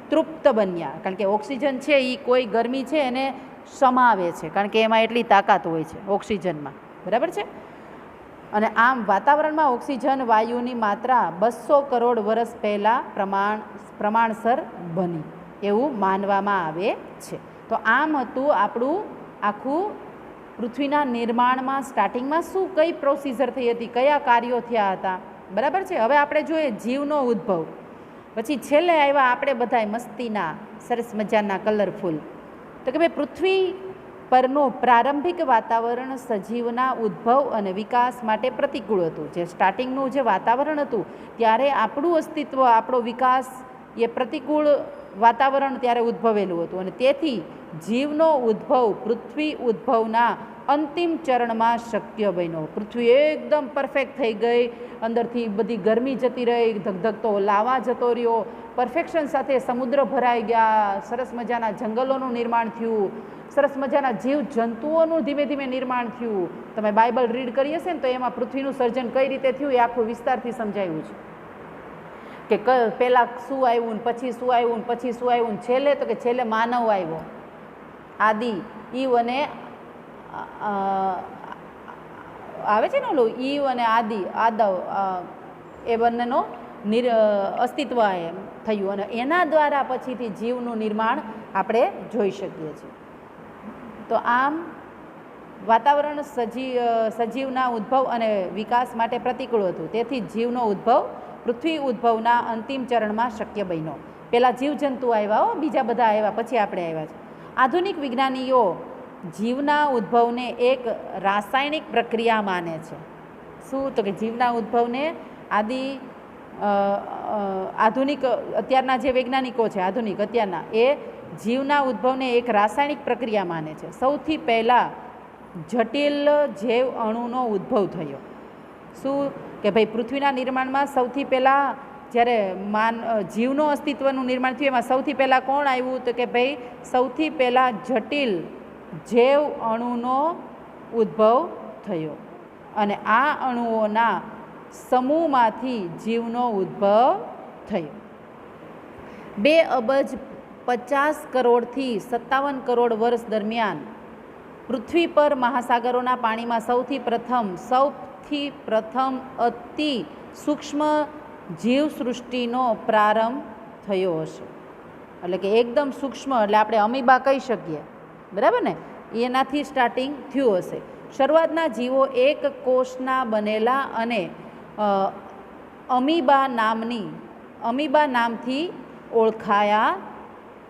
તૃપ્ત બન્યા, કારણ કે ઓક્સિજન છે એ કોઈ ગરમી છે એને સમાવે છે, કારણ કે એમાં એટલી તાકાત હોય છે ઓક્સિજનમાં, બરાબર છે. અને આમ વાતાવરણમાં ઓક્સિજન વાયુની માત્રા 200 કરોડ વર્ષ પહેલાં પ્રમાણસર બની એવું માનવામાં આવે છે. તો આમ હતું આપણું આખું પૃથ્વીના નિર્માણમાં સ્ટાર્ટિંગમાં કઈ પ્રોસિજર થઈ હતી, કયા કાર્યો થયા હતા, બરાબર છે. હવે આપણે જોઈએ જીવનો ઉદ્ભવ. પછી છેલ્લે આવ્યા આપણે બધાય મસ્તીના સરસ મજાના કલરફુલ. તો કે ભાઈ પૃથ્વી પરનું પ્રારંભિક વાતાવરણ સજીવના ઉદ્ભવ અને વિકાસ માટે પ્રતિકૂળ હતું. જે સ્ટાર્ટિંગનું જે વાતાવરણ હતું ત્યારે આપણું અસ્તિત્વ, આપણો વિકાસ એ પ્રતિકૂળ વાતાવરણ ત્યારે ઉદ્ભવેલું હતું, અને તેથી જીવનો ઉદ્ભવ પૃથ્વી ઉદ્ભવના અંતિમ ચરણમાં શક્ય બન્યો. પૃથ્વી એકદમ પરફેક્ટ થઈ ગઈ, અંદરથી બધી ગરમી જતી રહી, ધગધગતો લાવા જતો રહ્યો, પરફેક્શન સાથે સમુદ્ર ભરાઈ ગયા, સરસ મજાના જંગલોનું નિર્માણ થયું, સરસ મજાના જીવ જંતુઓનું ધીમે ધીમે નિર્માણ થયું. તમે બાઇબલ રીડ કરી હશે ને તો એમાં પૃથ્વીનું સર્જન કઈ રીતે થયું એ આખું વિસ્તારથી સમજાયું છે, કે પહેલાં શું આવ્યું ને પછી શું આવ્યું ને પછી શું આવ્યું ને છેલ્લે, તો કે છેલ્લે માનવ આવ્યો. આદિ ઈવ અને આવે છે ને ઓલું ઈવ અને આદવ એ બંનેનો અસ્તિત્વ થયું, અને એના દ્વારા પછીથી જીવનું નિર્માણ આપણે જોઈ શકીએ છીએ. તો આમ વાતાવરણ સજીવના ઉદ્ભવ અને વિકાસ માટે પ્રતિકૂળ હતું, તેથી જીવનો ઉદ્ભવ પૃથ્વી ઉદ્ભવના અંતિમ ચરણમાં શક્ય બન્યો. પહેલાં જીવજંતુ આવ્યા, બીજા બધા આવ્યા, પછી આપણે આવ્યા છે. આધુનિક વિજ્ઞાનીઓ જીવના ઉદ્ભવને એક રાસાયણિક પ્રક્રિયા માને છે. શું? તો કે જીવના ઉદ્ભવને આધુનિક અત્યારના જે વૈજ્ઞાનિકો છે, આધુનિક અત્યારના, એ જીવના ઉદ્ભવને એક રાસાયણિક પ્રક્રિયા માને છે. સૌથી પહેલાં જટિલ જૈવ અણુનો ઉદ્ભવ થયો. શું? કે ભાઈ પૃથ્વીના નિર્માણમાં સૌથી પહેલાં જ્યારે જીવનો અસ્તિત્વનું નિર્માણ થયું, એમાં સૌથી પહેલાં કોણ આવ્યું? તો કે ભાઈ સૌથી પહેલાં જટિલ જૈવ અણુનો ઉદ્ભવ થયો અને આ અણુઓના સમૂહમાંથી જીવનો ઉદ્ભવ થયો. 2,50 કરોડથી 57 કરોડ વર્ષ દરમિયાન પૃથ્વી પર મહાસાગરોના પાણીમાં સૌથી પ્રથમ અતિ સૂક્ષ્મ જીવસૃષ્ટિનો પ્રારંભ થયો હશે. એટલે કે એકદમ સૂક્ષ્મ, એટલે આપણે અમીબા કહી શકીએ, બરાબર ને? એનાથી સ્ટાર્ટિંગ થયું હશે. શરૂઆતના જીવો એક કોષના બનેલા અને અમીબા નામથી ઓળખાયા.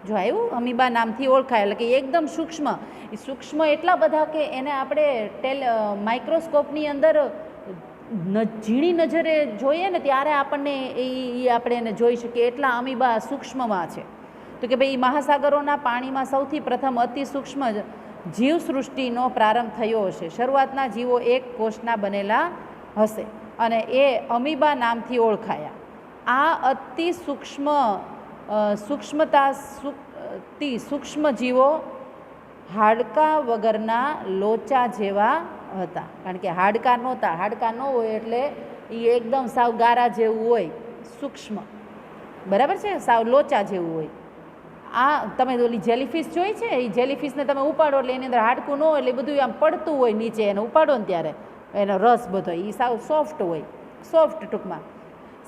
જો આવ્યું, અમીબા નામથી ઓળખાયા, એટલે કે એકદમ સૂક્ષ્મ એટલા બધા કે એને આપણે માઇક્રોસ્કોપની અંદર ઝીણી નજરે જોઈએ ને ત્યારે આપણને આપણે એને જોઈ શકીએ, એટલા અમીબા સૂક્ષ્મમાં છે. તો કે ભાઈ મહાસાગરોના પાણીમાં સૌથી પ્રથમ અતિ સૂક્ષ્મ જીવસૃષ્ટિનો પ્રારંભ થયો હશે. શરૂઆતના જીવો એક કોષના બનેલા હશે અને એ અમીબા નામથી ઓળખાયા. આ અતિ સૂક્ષ્મ જીવો હાડકા વગરના લોચા જેવા હતા. કારણ કે હાડકા નહોતા, હાડકા ન હોય એટલે એ એકદમ સાવ ગારા જેવું હોય, સૂક્ષ્મ, બરાબર છે, સાવ લોચા જેવું હોય. આ તમે ઓલી જેલીફિશ જોઈ છે, એ જેલીફિશને તમે ઉપાડો એટલે એની અંદર હાડકું ન હોય, એટલે બધું આમ પડતું હોય નીચે, એને ઉપાડો ને ત્યારે એનો રસ બધો એ સાવ સોફ્ટ હોય, સોફ્ટ ટૂંકમાં.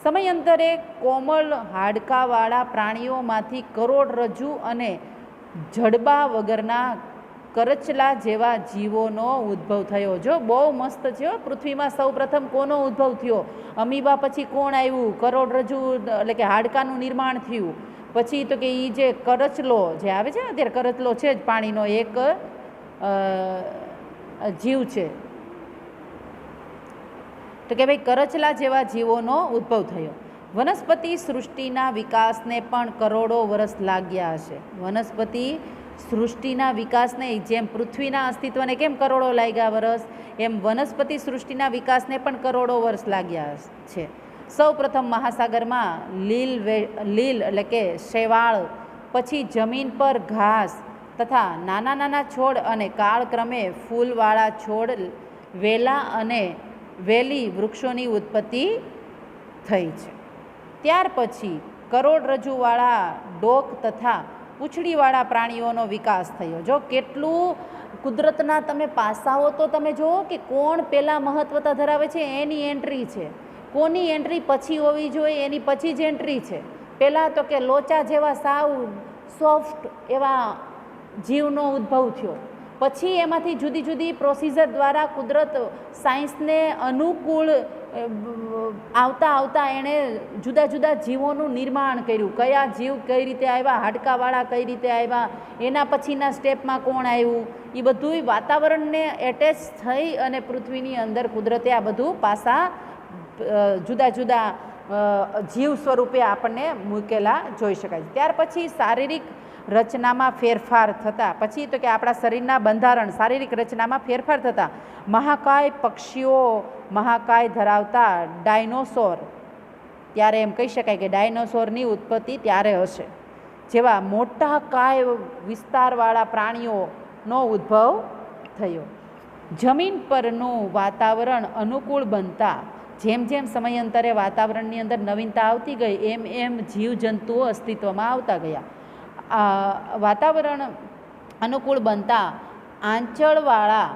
સમયાંતરે કોમળ હાડકાવાળા પ્રાણીઓમાંથી કરોડરજ્જુ અને જડબા વગરના કરચલા જેવા જીવોનો ઉદ્ભવ થયો. જો બહુ મસ્ત છે. પૃથ્વીમાં સૌ પ્રથમ કોનો ઉદ્ભવ થયો? અમીબા પછી કોણ આવ્યું? કરોડરજ્જુ, એટલે કે હાડકાનું નિર્માણ થયું. પછી તો કે એ જે કરચલો જે આવે છે ને, અત્યારે કરચલો છે જ પાણીનો એક જીવ છે. તો કે ભાઈ કરચલા જેવા જીવોનો ઉદ્ભવ થયો. વનસ્પતિ સૃષ્ટિના વિકાસને પણ કરોડો વર્ષ લાગ્યા હશે. વનસ્પતિ સૃષ્ટિના વિકાસને, જેમ પૃથ્વીના અસ્તિત્વને કેમ કરોડો લાગ્યા વર્ષ, એમ વનસ્પતિ સૃષ્ટિના વિકાસને પણ કરોડો વર્ષ લાગ્યા છે. સૌ પ્રથમ મહાસાગરમાં લીલ એટલે કે શેવાળ, પછી જમીન પર ઘાસ તથા નાના નાના છોડ અને કાળક્રમે ફૂલવાળા છોડ, વેલા અને વેલી વૃક્ષોની ઉત્પત્તિ થઈ છે. ત્યાર પછી કરોડરજ્જુવાળા ડોક તથા પૂંછડીવાળા પ્રાણીઓનો વિકાસ થયો. જો કેટલું કુદરતના તમે પાસાઓ તો તમે જુઓ કે કોણ પહેલાં મહત્વતા ધરાવે છે એની એન્ટ્રી છે, કોની એન્ટ્રી પછી હોવી જોઈએ એની પછી જ એન્ટ્રી છે. પહેલાં તો કે લોચા જેવા સાવ સોફ્ટ એવા જીવનો ઉદ્ભવ થયો, પછી એમાંથી જુદી જુદી પ્રોસિજર દ્વારા કુદરત સાયન્સને અનુકૂળ આવતા એણે જુદા જુદા જીવોનું નિર્માણ કર્યું. કયા જીવ કઈ રીતે આવ્યા, હાડકાવાળા કઈ રીતે આવ્યા, એના પછીના સ્ટેપમાં કોણ આવ્યું, એ બધું વાતાવરણને એટેચ થઈ અને પૃથ્વીની અંદર કુદરતે આ બધું પાસા જુદા જુદા જીવ સ્વરૂપે આપણને મૂકેલા જોઈ શકાય છે. ત્યાર પછી શારીરિક રચનામાં ફેરફાર થતાં, પછી તો કે આપણા શરીરના બંધારણ, શારીરિક રચનામાં ફેરફાર થતાં મહાકાય પક્ષીઓ, મહાકાય ધરાવતા ડાયનોસોર, ત્યારે એમ કહી શકાય કે ડાયનોસોરની ઉત્પત્તિ ત્યારે હશે, જેવા મોટા કાય વિસ્તારવાળા પ્રાણીઓનો ઉદ્ભવ થયો. જમીન પરનું વાતાવરણ અનુકૂળ બનતા, જેમ જેમ સમયાંતરે વાતાવરણની અંદર નવીનતા આવતી ગઈ એમ એમ જીવજંતુઓ અસ્તિત્વમાં આવતા ગયા. વાતાવરણ અનુકૂળ બનતા આંચળવાળા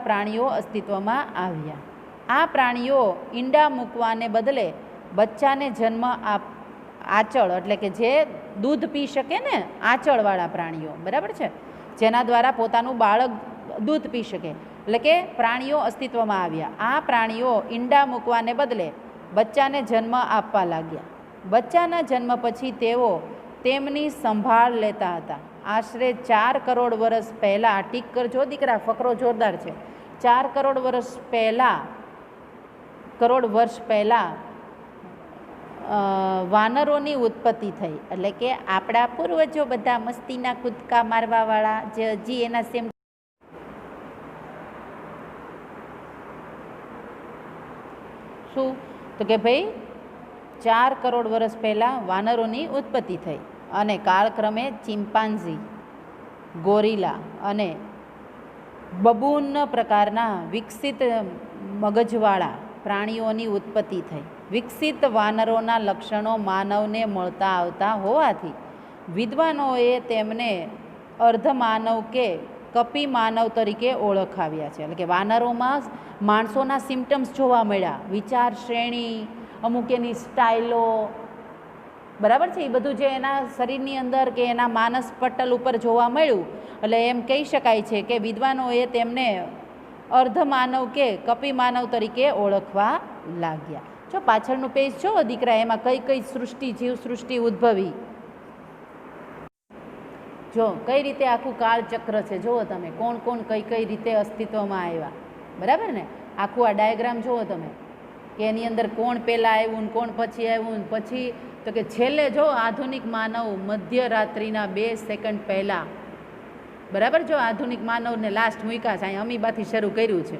પ્રાણીઓ અસ્તિત્વમાં આવ્યા. આ પ્રાણીઓ ઈંડા મૂકવાને બદલે બચ્ચાને જન્મ આંચળ, એટલે કે જે દૂધ પી શકે ને, આંચળવાળા પ્રાણીઓ, બરાબર છે, જેના દ્વારા પોતાનું બાળક દૂધ પી શકે, એટલે કે પ્રાણીઓ અસ્તિત્વમાં આવ્યા. આ પ્રાણીઓ ઈંડા મૂકવાને બદલે બચ્ચાને જન્મ આપવા લાગ્યા. બચ્ચાના જન્મ પછી તેઓ તેમની સંભાળ લેતા હતા. આશરે 4 કરોડ વર્ષ પહેલાં, ટીક કરજો દીકરા, ફકરો જોરદાર છે. 4 કરોડ વર્ષ પહેલાં વાનરોની ઉત્પત્તિ થઈ. એટલે કે આપણા પૂર્વજો બધા મસ્તીના કૂદકા મારવાવાળા જે હજી એના સેમ શું તો કે ભાઈ 4 કરોડ વર્ષ પહેલાં વાનરોની ઉત્પત્તિ થઈ અને કાળક્રમે ચિમ્પાન્ઝી, ગોરીલા અને બબૂન પ્રકારના વિકસિત મગજવાળા પ્રાણીઓની ઉત્પત્તિ થઈ. વિકસિત વાનરોના લક્ષણો માનવને મળતા આવતા હોવાથી વિદ્વાનોએ તેમને અર્ધમાનવ કે કપી માનવ તરીકે ઓળખાવ્યા છે. એટલે કે વાનરોમાં માણસોના સિમ્ટમ્સ જોવા મળ્યા, વિચાર શ્રેણી, અમુક એની સ્ટાઇલો, બરાબર છે, એ બધું જે એના શરીરની અંદર કે એના માનસ પટલ ઉપર જોવા મળ્યું. એટલે એમ કહી શકાય છે કે વિદ્વાનોએ તેમને અર્ધમાનવ કે કપી માનવ તરીકે ઓળખવા લાગ્યા. જો પાછળનું પેજ જો દીકરા, એમાં કઈ કઈ સૃષ્ટિ, જીવ સૃષ્ટિ ઉદ્ભવી, જો કઈ રીતે આખું કાળચક્ર છે. જુઓ તમે, કોણ કોણ કઈ કઈ રીતે અસ્તિત્વમાં આવ્યા, બરાબર ને. આખું આ ડાયાગ્રામ જુઓ તમે કે એની અંદર કોણ પહેલાં આવ્યું ને કોણ પછી આવ્યું ને પછી તો કે છેલ્લે જો આધુનિક માનવ મધ્યરાત્રિના 2 સેકન્ડ પહેલાં, બરાબર, જો આધુનિક માનવને લાસ્ટ મૂક્યા છે, અહીં અમીબાથી શરૂ કર્યું છે,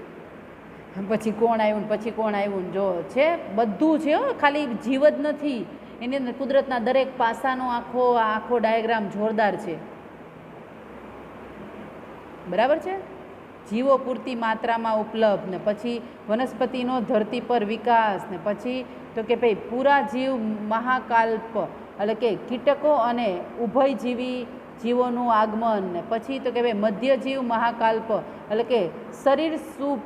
પછી કોણ આવ્યું ને પછી કોણ આવ્યું જો છે, બધું છે. ખાલી જીવ જ નથી, એની અંદર કુદરતના દરેક પાસાનો આખો ડાયાગ્રામ જોરદાર છે, બરાબર છે. જીવો પૂરતી માત્રામાં ઉપલબ્ધ, ને પછી વનસ્પતિનો ધરતી પર વિકાસ, ને પછી તો કે ભાઈ પૂરા જીવ મહાકાલ્પ, એટલે કે કીટકો અને ઉભયજીવી જીવોનું આગમન, ને પછી તો કે ભાઈ મધ્યજીવ મહાકાલ્પ, એટલે કે શરીર સૂપ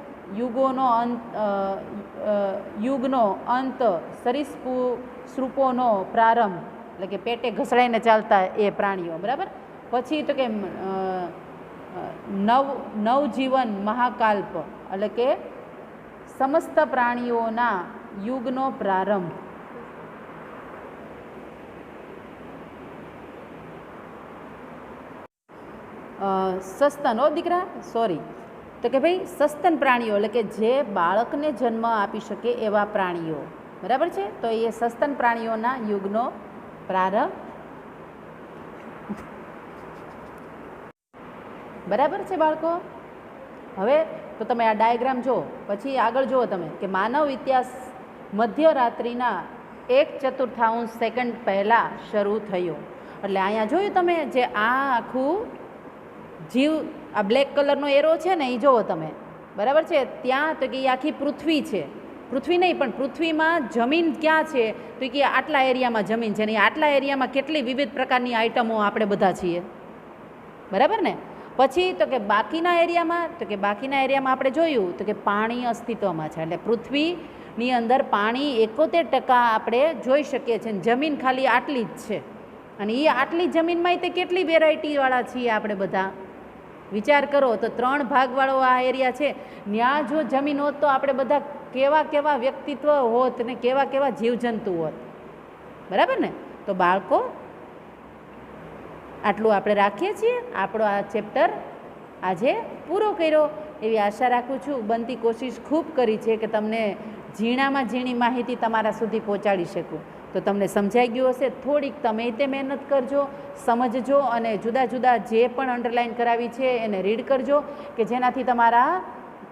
યુગનો અંત, સરીસૃપોનો પ્રારંભ, એટલે કે પેટે ઘસડાઈને ચાલતા એ પ્રાણીઓ, બરાબર. પછી તો કે નવજીવન મહાકાલ્પ, એટલે કે સમસ્ત પ્રાણીઓના યુગનો પ્રારંભ. સસ્તન, ઓ દીકરા, સોરી, તો કે ભાઈ સસ્તન પ્રાણીઓ, એટલે કે જે બાળકને જન્મ આપી શકે એવા પ્રાણીઓ, બરાબર છે. તો એ સસ્તન પ્રાણીઓના યુગનો પ્રારંભ, બરાબર છે બાળકો. હવે તો તમે આ ડાયાગ્રામ જુઓ, પછી આગળ જુઓ તમે કે માનવ ઇતિહાસ મધ્યરાત્રિના 1/4 સેકન્ડ પહેલાં શરૂ થયો. એટલે અહીંયા જોયું તમે, જે આ આખું જીવ, આ બ્લેક કલરનો એરો છે ને, એ જુઓ તમે, બરાબર છે. ત્યાં તો કે એ આખી પૃથ્વી છે, પૃથ્વી નહીં પણ પૃથ્વીમાં જમીન ક્યાં છે તો કે આટલા એરિયામાં જમીન છે, ને આટલા એરિયામાં કેટલી વિવિધ પ્રકારની આઇટમો આપણે બધા છીએ, બરાબર ને. પછી તો કે બાકીના એરિયામાં આપણે જોયું તો કે પાણી અસ્તિત્વમાં છે. એટલે પૃથ્વીની અંદર પાણી 71% આપણે જોઈ શકીએ છીએ, જમીન ખાલી આટલી જ છે. અને એ આટલી જમીનમાં તે કેટલી વેરાયટીવાળા છીએ આપણે બધા, વિચાર કરો તો 3 ભાગવાળો આ એરિયા છે. ત્યાં જો જમીન હોત તો આપણે બધા કેવા વ્યક્તિત્વ હોત ને કેવા જીવજંતુ હોત, બરાબર ને. તો બાળકો, આટલું આપણે રાખીએ છીએ. આપણો આ ચેપ્ટર આજે પૂરો કર્યો એવી આશા રાખું છું. બનતી કોશિશ ખૂબ કરી છે કે તમને ઝીણામાં ઝીણી માહિતી તમારા સુધી પહોંચાડી શકું. તો તમને સમજાઈ ગયું હશે. થોડીક તમે તે મહેનત કરજો, સમજજો, અને જુદા જુદા જે પણ અંડરલાઇન કરાવી છે એને રીડ કરજો, કે જેનાથી તમારા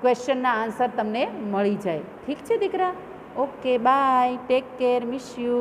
ક્વેશ્ચનના આન્સર તમને મળી જાય. ઠીક છે દીકરા? Okay, bye, take care, miss you.